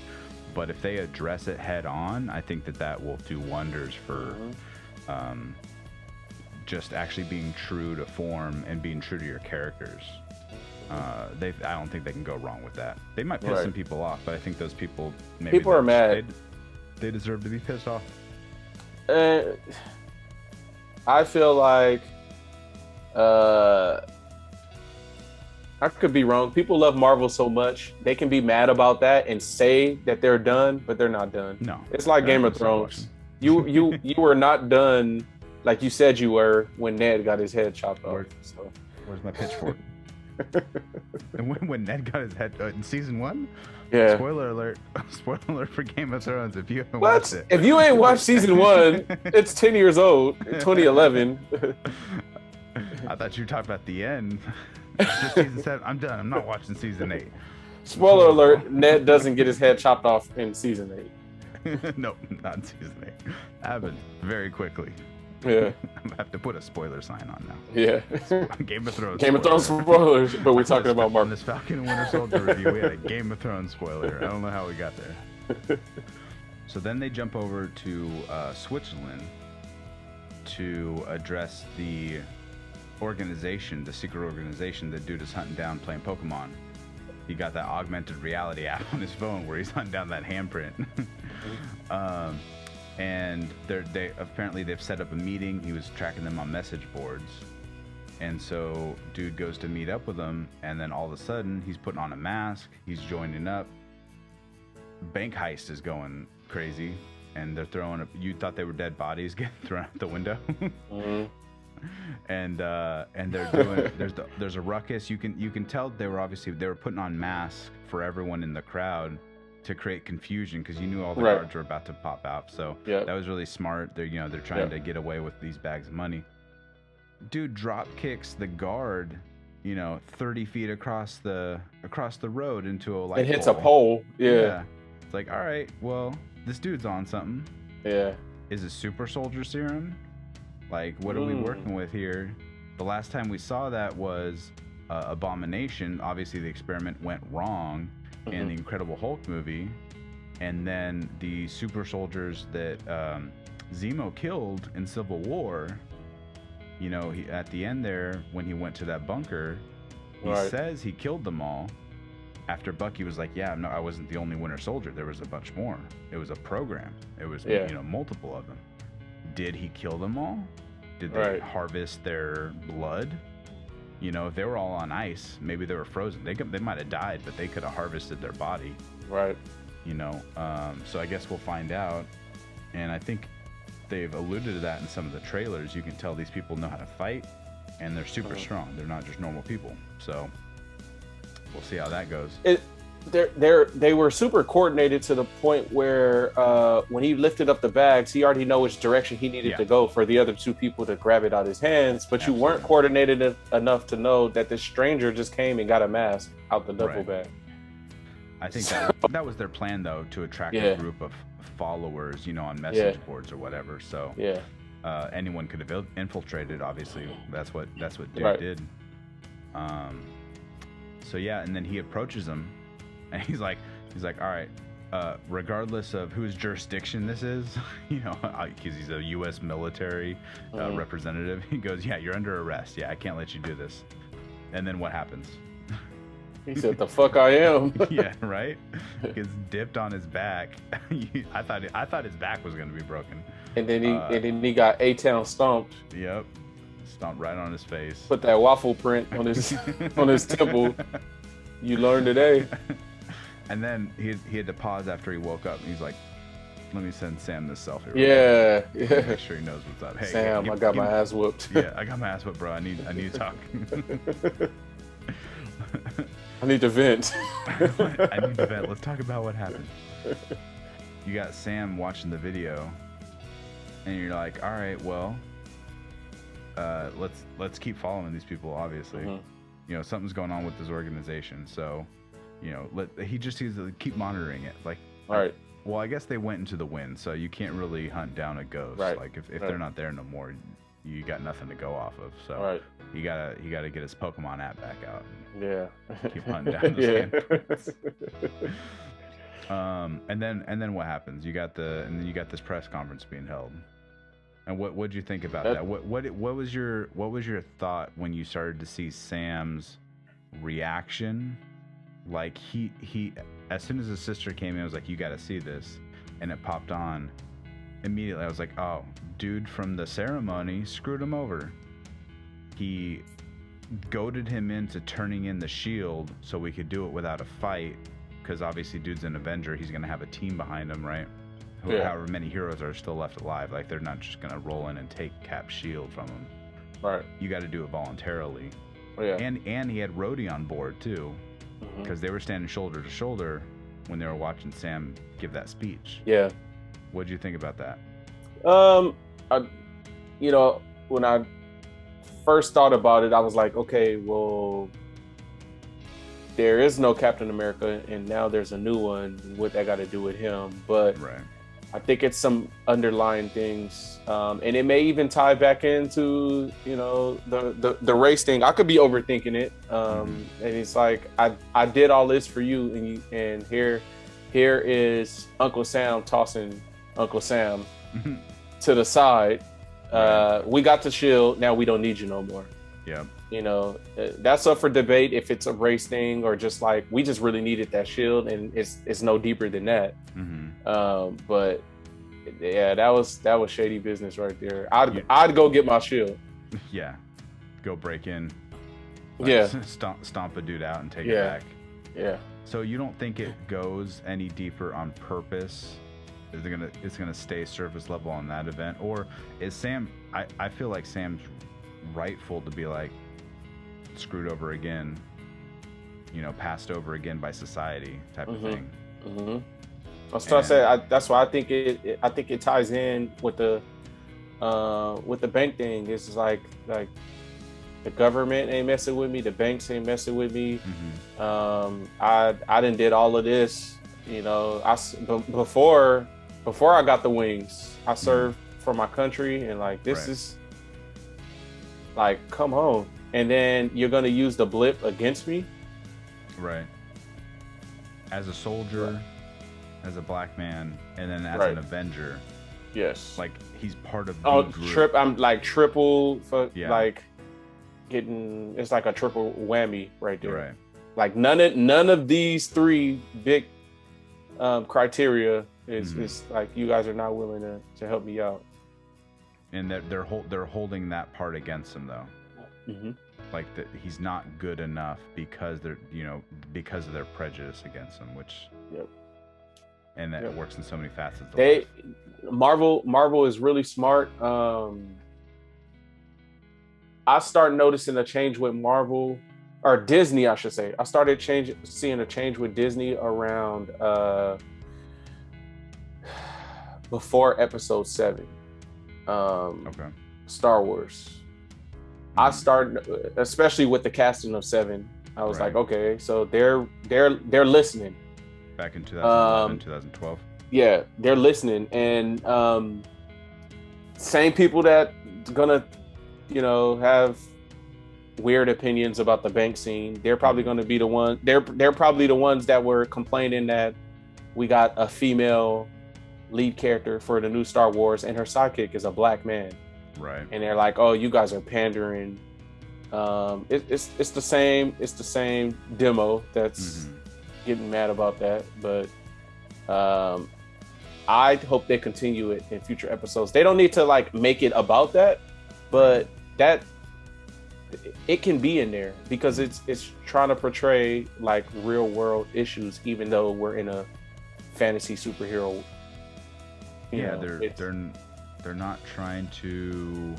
But if they address it head on, I think that will do wonders for just actually being true to form and being true to your characters. I don't think they can go wrong with that. They might piss some people off, but I think those people are mad. They deserve to be pissed off. I feel like I could be wrong. People love Marvel so much, they can be mad about that and say that they're done, but they're not done. No, it's like Game of Thrones. You were not done like you said you were when Ned got his head chopped off. So. Where's my pitchfork? And when Ned got his head in season 1. Yeah. Spoiler alert for Game of Thrones if you haven't watched it. If you ain't watched season 1, it's 10 years old, 2011. I thought you talked about the end. Just season 7. I'm done. I'm not watching season 8. Spoiler alert, Ned doesn't get his head chopped off in season 8. Nope, not in season 8. Happened very quickly. Yeah. I have to put a spoiler sign on now. Yeah. Game of Thrones. Game of Thrones spoilers, but we're talking about Marvel. On this Falcon and Winter Soldier review, we had a Game of Thrones spoiler. I don't know how we got there. So then they jump over to Switzerland to address the organization, the secret organization that dude is hunting down playing Pokemon. He got that augmented reality app on his phone where he's hunting down that handprint. And they apparently they've set up a meeting. He was tracking them on message boards, and so dude goes to meet up with them, and then all of a sudden he's putting on a mask. He's joining up. Bank heist is going crazy, and they're throwing up. You thought they were dead bodies getting thrown out the window, and they're doing. There's a ruckus. You can tell they were putting on masks for everyone in the crowd to create confusion because you knew all the guards were about to pop out. So that was really smart. They're trying to get away with these bags of money. Dude drop kicks the guard, 30 feet across the road into a light pole. It hits a pole. Yeah. It's like, all right, well, this dude's on something. Yeah. is a super soldier serum? Like, what are we working with here? The last time we saw that was Abomination. Obviously, the experiment went wrong in the Incredible Hulk movie. And then the super soldiers that Zemo killed in Civil War, you know, at the end there, when he went to that bunker, he says he killed them all. After Bucky was like, yeah, no, I wasn't the only Winter Soldier. There was a bunch more. It was a program. It was, you know, multiple of them. Did he kill them all? Did they harvest their blood? You know, if they were all on ice, maybe they were frozen. They might have died, but they could have harvested their body. Right. You know, so I guess we'll find out. And I think they've alluded to that in some of the trailers. You can tell these people know how to fight, and they're super strong. They're not just normal people. So we'll see how that goes. They were super coordinated to the point where when he lifted up the bags, he already know which direction he needed to go for the other two people to grab it out of his hands. But you weren't coordinated enough to know that this stranger just came and got a mask out the duffel bag. I think that was their plan, though, to attract a group of followers, you know, on message boards or whatever. So anyone could have infiltrated. Obviously, that's what Duke did. So yeah, and then he approaches him, and he's like, all right, regardless of whose jurisdiction this is, you know, because he's a U.S. military representative. He goes, yeah, you're under arrest. Yeah, I can't let you do this. And then what happens? He said, "The fuck I am." Yeah, right. Gets dipped on his back. I thought his back was gonna be broken. And then he got A-Town stomped. Yep, stomped right on his face. Put that waffle print on his on his temple. You learned today. And then he had to pause after he woke up. And he's like, "Let me send Sam this selfie." Yeah. Make sure he knows what's up. Hey, Sam, I got my ass whooped. Yeah, I got my ass whooped, bro. I need to talk. I need to vent. I need to vent. Let's talk about what happened. You got Sam watching the video, and you're like, all right, well, let's keep following these people. Obviously, you know, something's going on with this organization. So, you know, he just needs to keep monitoring it. Like, all right. Well, I guess they went into the wind, so you can't really hunt down a ghost. Right. Like if they're not there no more, you got nothing to go off of. So he gotta get his Pokemon app back out. Yeah. Keep hunting down those and then what happens? You got this press conference being held. And what'd you think about that? What was your thought when you started to see Sam's reaction? Like he as soon as his sister came in, I was like, you got to see this, and it popped on. Immediately, I was like, oh, dude from the ceremony screwed him over. He goaded him into turning in the shield so we could do it without a fight, because obviously dude's an Avenger. He's gonna have a team behind him, right? However many heroes are still left alive, like they're not just gonna roll in and take Cap's shield from him. Right. You got to do it voluntarily. Oh, yeah. And he had Rhodey on board too, because they were standing shoulder to shoulder when they were watching Sam give that speech. Yeah. What'd you think about that? You know, when I first thought about it, I was like, okay, well, there is no Captain America, and now there's a new one. What that got to do with him? But I think it's some underlying things, and it may even tie back into, you know, the race thing. I could be overthinking it, and it's like I did all this for you, and here is Uncle Sam tossing Uncle Sam to the side. We got the shield. Now we don't need you no more. Yeah. You know, that's up for debate if it's a race thing or just like we just really needed that shield, and it's no deeper than that. But yeah, that was shady business right there. I'd go get my shield. Yeah. Go break in. Stomp a dude out and take it back. Yeah. So you don't think it goes any deeper on purpose? It's gonna stay surface level on that event, or is Sam? I feel like Sam's rightful to be like screwed over again, you know, passed over again by society type of thing. That's what I said. That's why I think it ties in with the bank thing. It's just like the government ain't messing with me, the banks ain't messing with me. I done did all of this, you know. Before before I got the wings, I served for my country, and like this is like, come on. And then you're gonna use the blip against me, right? As a soldier, as a black man, and then as an Avenger. Yes. Like he's part of the group. I'm like triple for like getting. It's like a triple whammy right there. Right. Like none of these three big criteria is like, you guys are not willing to help me out. And that they're holding that part against him though. Mm-hmm. Like that he's not good enough because they're because of their prejudice against him, which and that works in so many facets of life. Marvel is really smart. I started noticing a change with Marvel, or Disney, I should say. I started seeing a change with Disney around before Episode 7. Star Wars. I started, especially with the casting of 7. I was like, okay, so they're listening. Back in 2011, 2012. Yeah, they're listening, and same people that gonna, have weird opinions about the bank scene. They're probably gonna be the one. They're probably the ones that were complaining that we got a female lead character for the new Star Wars, and her sidekick is a black man. Right. And they're like, "Oh, you guys are pandering." It's the same demo that's getting mad about that, but I hope they continue it in future episodes. They don't need to like make it about that, but that it can be in there because it's trying to portray like real world issues, even though we're in a fantasy superhero. They're not trying to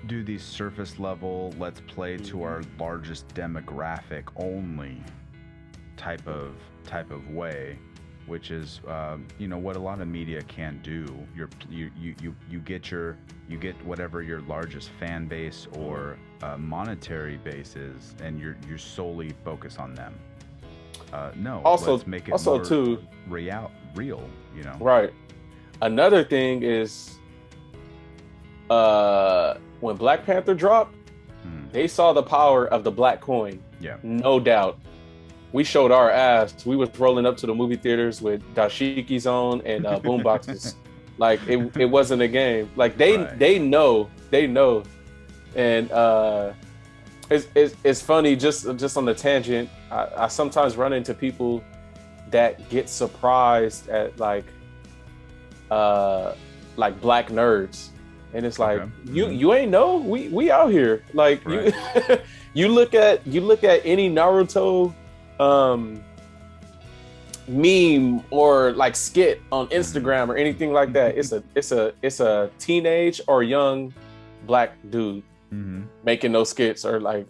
do these surface level, let's play to our largest demographic only type of way, which is what a lot of media can do. You get whatever your largest fan base or monetary base is, and you solely focus on them. Let's make it more real. Right. Another thing is, when Black Panther dropped, they saw the power of the black coin. Yeah, no doubt. We showed our ass. We was rolling up to the movie theaters with dashikis on and boom boxes. Like it wasn't a game. Like they know. And it's funny. Just on the tangent, I sometimes run into people that get surprised at like black nerds, and it's like, you ain't know we out here. Like you look at any Naruto meme or like skit on Instagram or anything like that, it's a teenage or young black dude making those skits, or like,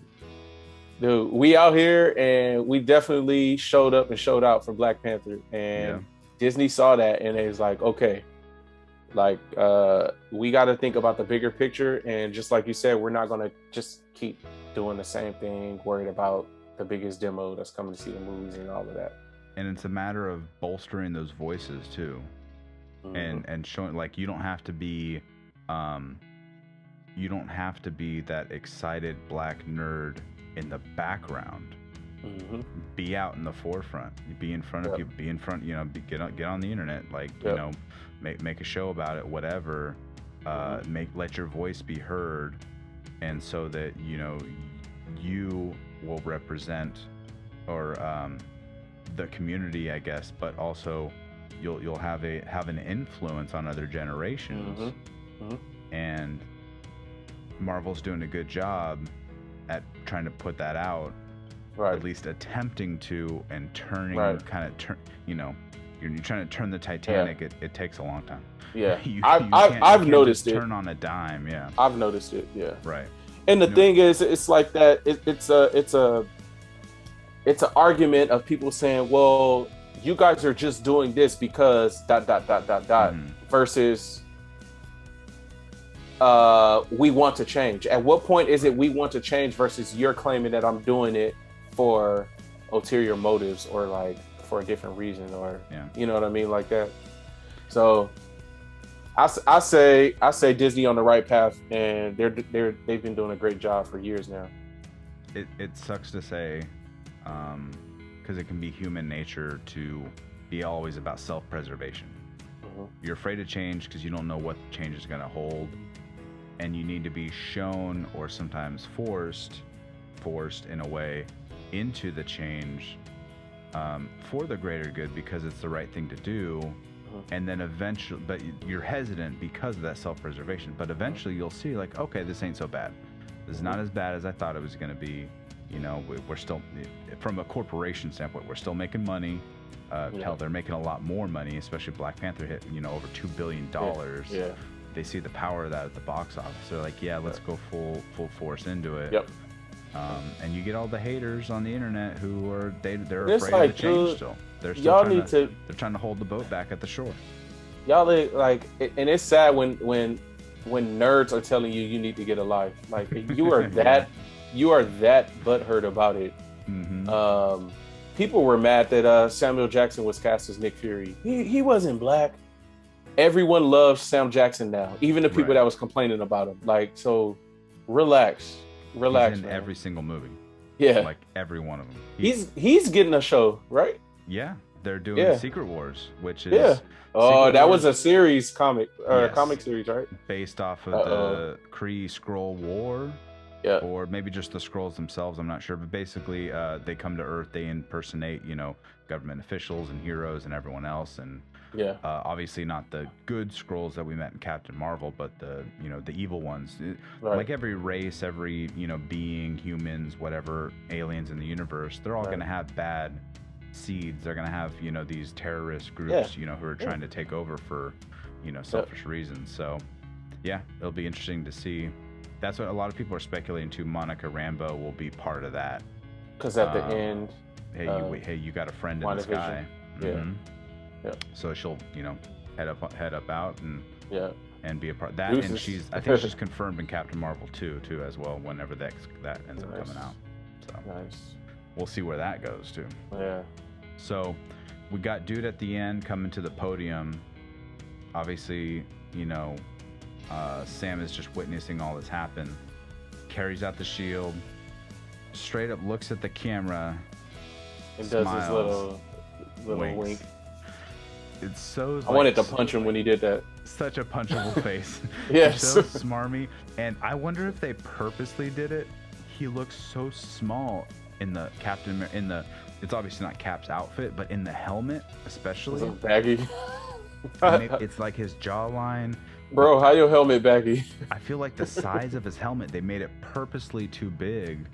dude, we out here, and we definitely showed up and showed out for Black Panther, and Disney saw that, and it was like, okay, like we got to think about the bigger picture, and just like you said, we're not gonna just keep doing the same thing, worried about the biggest demo that's coming to see the movies and all of that. And it's a matter of bolstering those voices too, and showing like you don't have to be that excited black nerd in the background. Be out in the forefront. Be in front of people. Be in front. Get on the internet. Like make a show about it. Whatever. Let your voice be heard, and so that you will represent or the community, I guess, but also you'll have an influence on other generations. And Marvel's doing a good job at trying to put that out, at least attempting to, and turning you're trying to turn the Titanic. It takes a long time. I've noticed it. Turn on a dime. I've noticed it. Right. And the thing is, it's like that. It's an argument of people saying, well, you guys are just doing this because ... versus we want to change. At what point is it we want to change versus you're claiming that I'm doing it for ulterior motives or like for a different reason, or Yeah. you know what I mean, like that. So I say Disney on the right path, and they've been doing a great job for years now. It sucks to say, because it can be human nature to be always about self-preservation. You're afraid of change because you don't know what change is going to hold, and you need to be shown, or sometimes forced in a way, into the change for the greater good, because it's the right thing to do. And then eventually, but you're hesitant because of that self-preservation, but eventually you'll see, like, okay, this ain't so bad. This is not as bad as I thought it was going to be. You know, we're still, from a corporation standpoint, we're still making money. Hell, they're making a lot more money, especially Black Panther hit, you know, over $2 billion. Yeah. They see the power of that at the box office. They're like, yeah, let's go full force into it. Yep. And you get all the haters on the internet who are they're It's afraid like, of the change dude, still. They're still y'all trying need to. They're trying to hold the boat back at the shore. Y'all like, and it's sad when nerds are telling you need to get a life. Like, you are that you are that butthurt about it. People were mad that Samuel Jackson was cast as Nick Fury. He wasn't black. Everyone loves Sam Jackson now, even the people that was complaining about him. Like, so relax. He's in man. Every single movie. Yeah, like every one of them. He's getting a show, right? Yeah, they're doing Secret Wars, which is that was a series comic or a comic series, right? Based off of the Kree Skrull War. Yeah. Or maybe just the Skrulls themselves, I'm not sure. But basically, they come to Earth, they impersonate, you know, government officials and heroes and everyone else. And obviously not the good Skrulls that we met in Captain Marvel, but the evil ones. Like every race, every, being, humans, whatever, aliens in the universe, they're all going to have bad seeds. They're going to have, these terrorist groups, who are trying to take over for, selfish reasons. So, yeah, it'll be interesting to see. That's what a lot of people are speculating too. Monica Rambeau will be part of that. Because at the end, hey, you got a friend in the sky. Yeah. So she'll, head up out and be a part of that. Deuces. And I think she's confirmed in Captain Marvel too as well. Whenever that ends up coming out. So we'll see where that goes too. Yeah. So we got dude at the end coming to the podium. Obviously, Sam is just witnessing all this happen. Carries out the shield. Straight up looks at the camera. And smiles, does his little wink. It's so. I wanted to punch him when he did that. Such a punchable face. Yes. So smarmy. And I wonder if they purposely did it. He looks so small in the it's obviously not Cap's outfit, but in the helmet especially. It's baggy. It's like his jawline. Bro, how your helmet baggy? I feel like the size of his helmet, they made it purposely too big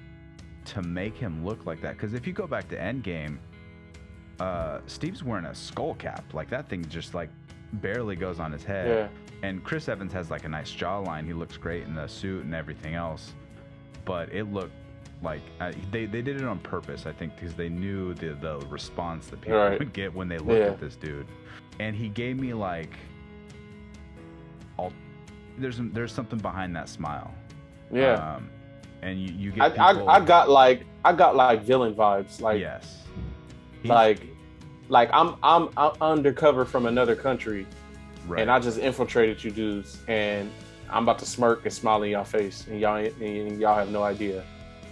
to make him look like that. Because if you go back to Endgame, Steve's wearing a skull cap. Like, that thing just like barely goes on his head. Yeah. And Chris Evans has like a nice jawline. He looks great in the suit and everything else. But it looked like they did it on purpose, I think, because they knew the response that people would get when they looked at this dude. And he gave me like there's something behind that smile. Yeah. And you get I got like villain vibes. Like, yes. Like I'm undercover from another country, and I just infiltrated you dudes, and I'm about to smirk and smile in y'all face, and y'all have no idea.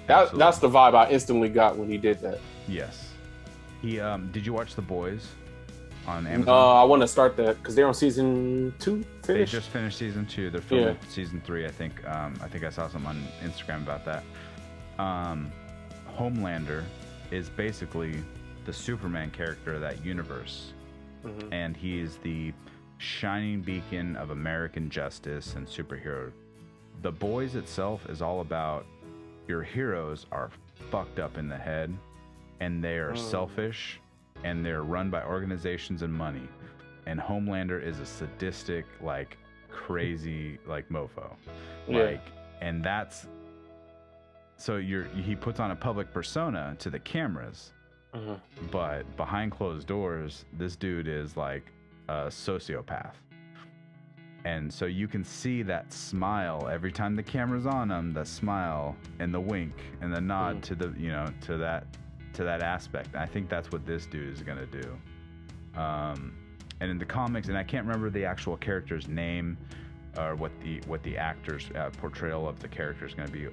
That's the vibe I instantly got when he did that. Yes. He did you watch The Boys on Amazon? I want to start that because they're on season 2. They just finished season 2. They're filming season 3, I think. I think I saw something on Instagram about that. Homelander is basically the Superman character of that universe. And he's the shining beacon of American justice and superhero. The Boys itself is all about your heroes are fucked up in the head, and they are selfish, and they're run by organizations and money. And Homelander is a sadistic, like, crazy, like, mofo. Like, and that's so he puts on a public persona to the cameras, but behind closed doors, this dude is like a sociopath. And so you can see that smile every time the camera's on him, the smile and the wink and the nod to the, to that to that aspect. I think that's what this dude is gonna do. And in the comics, and I can't remember the actual character's name or what the actor's portrayal of the character is gonna be.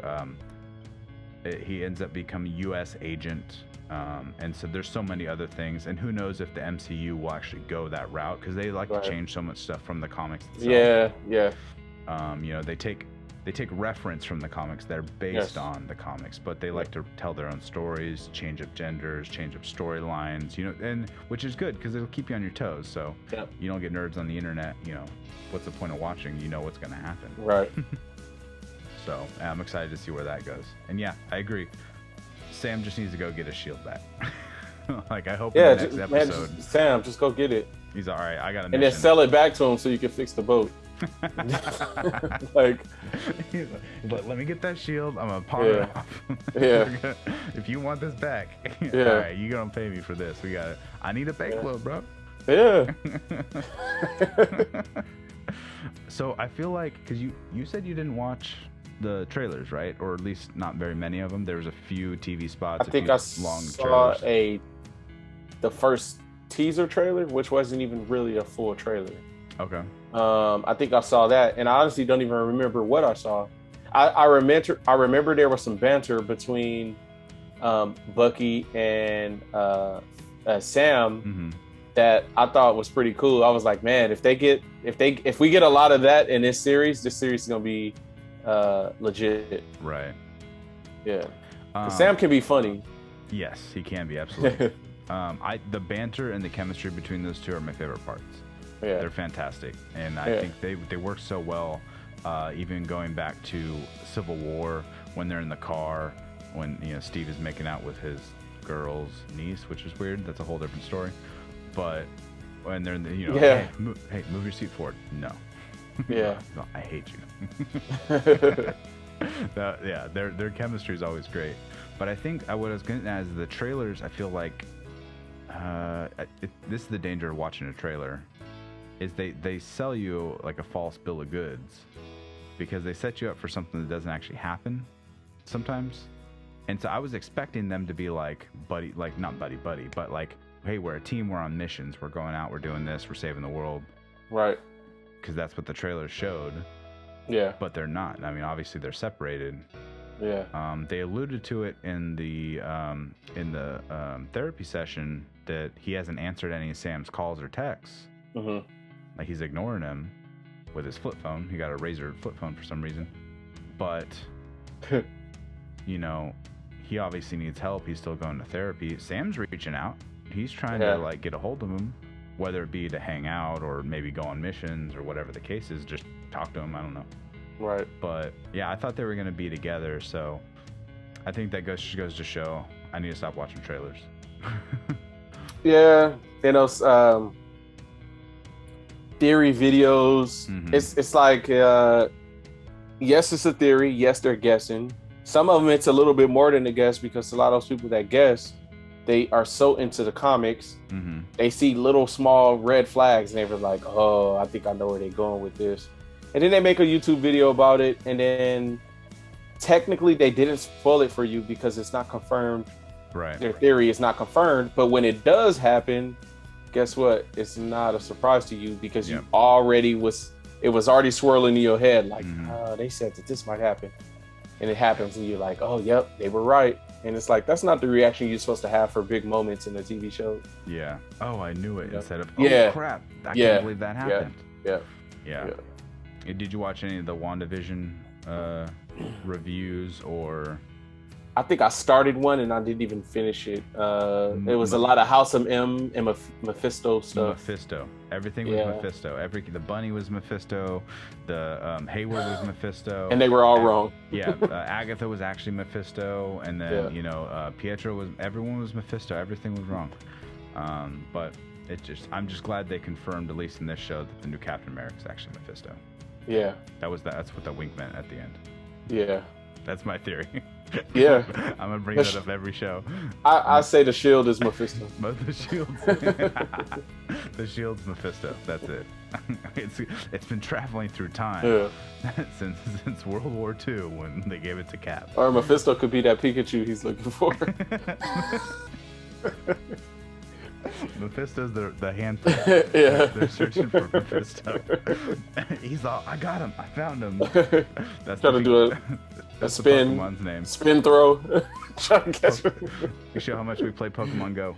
He ends up becoming U.S. agent, and so there's so many other things, and who knows if the MCU will actually go that route, because they like to change so much stuff from the comics itself. Yeah. You know, they take reference from the comics that are based on the comics, but they like to tell their own stories, change up genders, change up storylines, you know, and which is good because it'll keep you on your toes. So you don't get nerds on the internet. You know, what's the point of watching? You know what's going to happen. Right. So I'm excited to see where that goes. And yeah, I agree. Sam just needs to go get his shield back. Like, I hope in the next episode. Man, Sam, just go get it. He's all right. I got a mission. And then sell it back to him so you can fix the boat. Like, he's like, let me get that shield. I'm gonna pawn it off. If you want this back, all right, you gonna pay me for this. We got it. I need a bankload, bro. Yeah. So I feel like, because you said you didn't watch the trailers, right? Or at least not very many of them. There was a few TV spots. I think I saw the first teaser trailer, which wasn't even really a full trailer. Okay. I think I saw that, and I honestly don't even remember what I saw. I remember there was some banter between Bucky and Sam that I thought was pretty cool. I was like, man, if we get a lot of that in this series is gonna be legit. Right. Yeah. Sam can be funny. Yes, he can be, absolutely. The banter and the chemistry between those two are my favorite parts. Yeah. They're fantastic, and I think they work so well. Even going back to Civil War, when they're in the car, when Steve is making out with his girl's niece, which is weird. That's a whole different story. But when they're in the, hey, move your seat forward. No. Yeah. No, I hate you. Their chemistry is always great. But I think what I was getting at is the trailers. I feel like this is the danger of watching a trailer. Is they sell you like a false bill of goods, because they set you up for something that doesn't actually happen sometimes. And so I was expecting them to be like buddy, like not buddy, but like, hey, we're a team, we're on missions, we're going out, we're doing this, we're saving the world. Right. Because that's what the trailer showed. Yeah. But they're not. I mean, obviously they're separated. Yeah. They alluded to it in the therapy session that he hasn't answered any of Sam's calls or texts. Mm-hmm. Like, he's ignoring him with his flip phone. He got a Razr flip phone for some reason. But, he obviously needs help. He's still going to therapy. Sam's reaching out. He's trying to, like, get a hold of him, whether it be to hang out or maybe go on missions or whatever the case is. Just talk to him. I don't know. Right. But, yeah, I thought they were going to be together. So I think that goes to show I need to stop watching trailers. Yeah. Theory videos. It's like, yes, it's a theory. Yes, they're guessing. Some of them, it's a little bit more than a guess, because a lot of those people that guess, they are so into the comics. They see little small red flags and they're like, oh, I think I know where they're going with this. And then they make a YouTube video about it. And then technically they didn't spoil it for you because it's not confirmed. Right. Their theory is not confirmed. But when it does happen, guess what? It's not a surprise to you, because it was already swirling in your head. Like, they said that this might happen. And it happens and you're like, oh, yep, they were right. And it's like, that's not the reaction you're supposed to have for big moments in a TV show. Yeah. Oh, I knew it. Instead of, oh, crap. I can't believe that happened. Yeah. Did you watch any of the WandaVision reviews or... I think I started one and I didn't even finish it. It was a lot of House of M and Mephisto stuff. Mephisto. Everything was Mephisto. The bunny was Mephisto. The Hayward was Mephisto. And they were all wrong. Yeah. Agatha was actually Mephisto. And then, Pietro was... Everyone was Mephisto. Everything was wrong. But I'm just glad they confirmed, at least in this show, that the new Captain America is actually Mephisto. Yeah. That's what the wink meant at the end. Yeah. That's my theory. Yeah. I'm gonna bring that up every show. I say the Shield is Mephisto. Both the shields. The Shield's Mephisto. That's it. It's been traveling through time since World War II when they gave it to Cap. Or Mephisto could be that Pikachu he's looking for. Mephisto's the handful. Yeah. They're searching for Mephisto. He's all, I got him. I found him. That's trying to do a spin. Pokemon's name. Spin throw. Trying to catch him. You show how much we play Pokemon Go.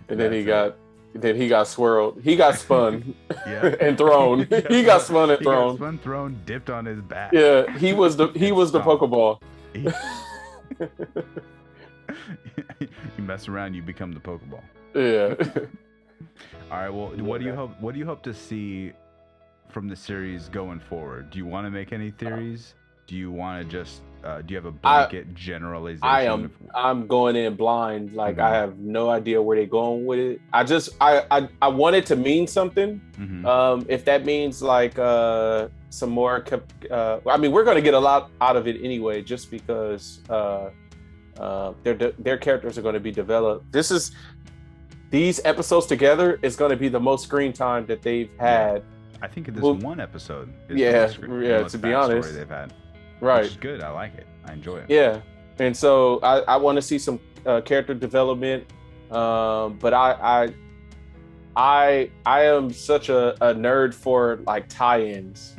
And then he got swirled. He got spun and thrown. Yeah. He got spun and thrown. Got spun, thrown, dipped on his back. Yeah, he was the Pokeball. You mess around, you become the Pokeball. Yeah. All right. Well, what do you hope to see from the series going forward? Do you want to make any theories? Do you want to just do you have a blanket generalization? I'm going in blind. Like I have no idea where they're going with it. I want it to mean something. If that means like some more I mean, we're going to get a lot out of it anyway, just because their characters are going to be developed. These episodes together is going to be the most screen time that they've had. I think this one episode is the most to be honest, they've had. Right. Which is good. I like it. I enjoy it. Yeah. And so I want to see some character development. But I am such a nerd for like tie-ins.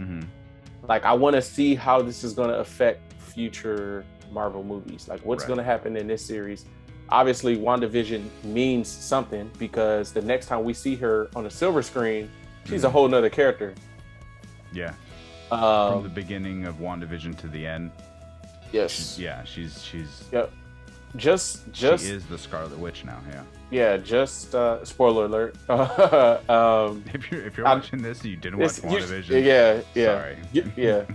Like I want to see how this is going to affect future Marvel movies. Like what's going to happen in this series. Obviously, WandaVision means something because the next time we see her on a silver screen, she's a whole nother character. Yeah. From the beginning of WandaVision to the end. Yes. She's. Yep. She is the Scarlet Witch now. Yeah. Yeah. Just spoiler alert. If you're watching this, and you didn't watch WandaVision. Yeah. Sorry. Yeah.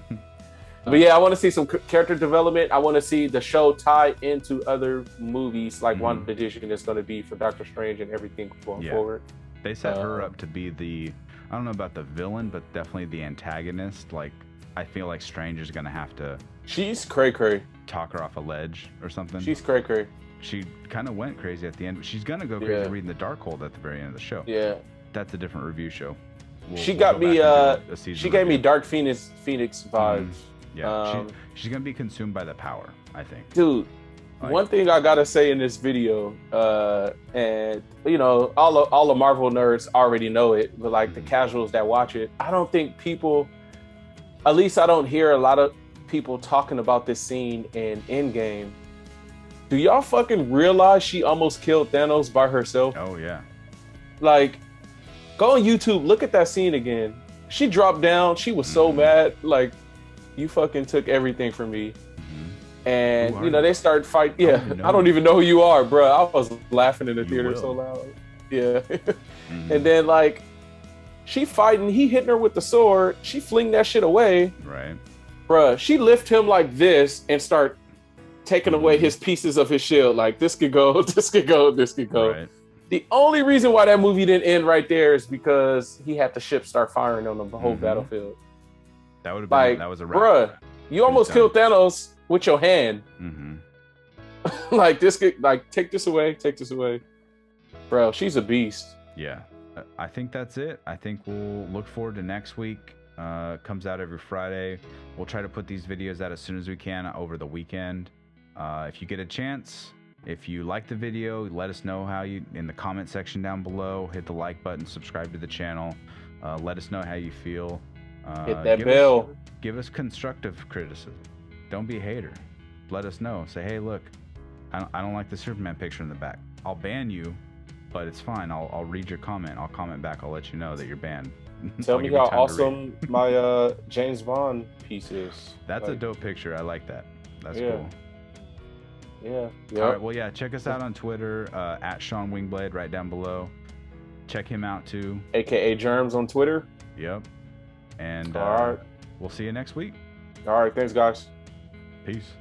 But yeah, I want to see some character development. I want to see the show tie into other movies like WandaVision is going to be for Doctor Strange and everything going forward. They set her up to be I don't know about the villain, but definitely the antagonist. Like, I feel like Strange is going to have to... She's cray-cray. Talk her off a ledge or something. She's cray-cray. She kind of went crazy at the end, but she's going to go crazy reading the Darkhold at the very end of the show. Yeah. That's a different review show. She gave me Dark Phoenix vibes. Yeah, she's gonna be consumed by the power, I think. Dude, one thing I gotta say in this video, and you know, all the Marvel nerds already know it, but like the casuals that watch it, I don't think people, at least I don't hear a lot of people talking about this scene in Endgame. Do y'all fucking realize she almost killed Thanos by herself? Oh yeah. Like, go on YouTube, look at that scene again. She dropped down. She was so mad. Like, you fucking took everything from me. And, you know, they start fighting. Yeah, I don't even know who you are, bro. I was laughing in the theater so loud. Yeah. And then, like, she fighting. He hitting her with the sword. She fling that shit away. Right. Bruh, she lift him like this and start taking away his pieces of his shield. Like, this could go, this could go, this could go. Right. The only reason why that movie didn't end right there is because he had the ship start firing on the whole battlefield. That would have been like, that was a wrap. Bruh, you almost killed Thanos with your hand. Like this could, like, take this away. Bro, she's a beast. Yeah. I think that's it. I think we'll look forward to next week. Comes out every Friday. We'll try to put these videos out as soon as we can over the weekend. If you get a chance, if you like the video, let us know how you in the comment section down below. Hit the like button, subscribe to the channel. Let us know how you feel. Hit that bell. Give us constructive criticism. Don't be a hater. Let us know. Say, hey, look, I don't like the Superman picture in the back. I'll ban you, but it's fine. I'll read your comment. I'll comment back. I'll let you know that you're banned. Tell me how awesome my James Bond piece is. That's a dope picture. I like that. That's cool. Yeah. All right. Well, yeah. Check us out on Twitter at Sean Wingblade right down below. Check him out too. AKA Germs on Twitter. Yep. And all right. We'll see you next week. All right. Thanks, guys. Peace.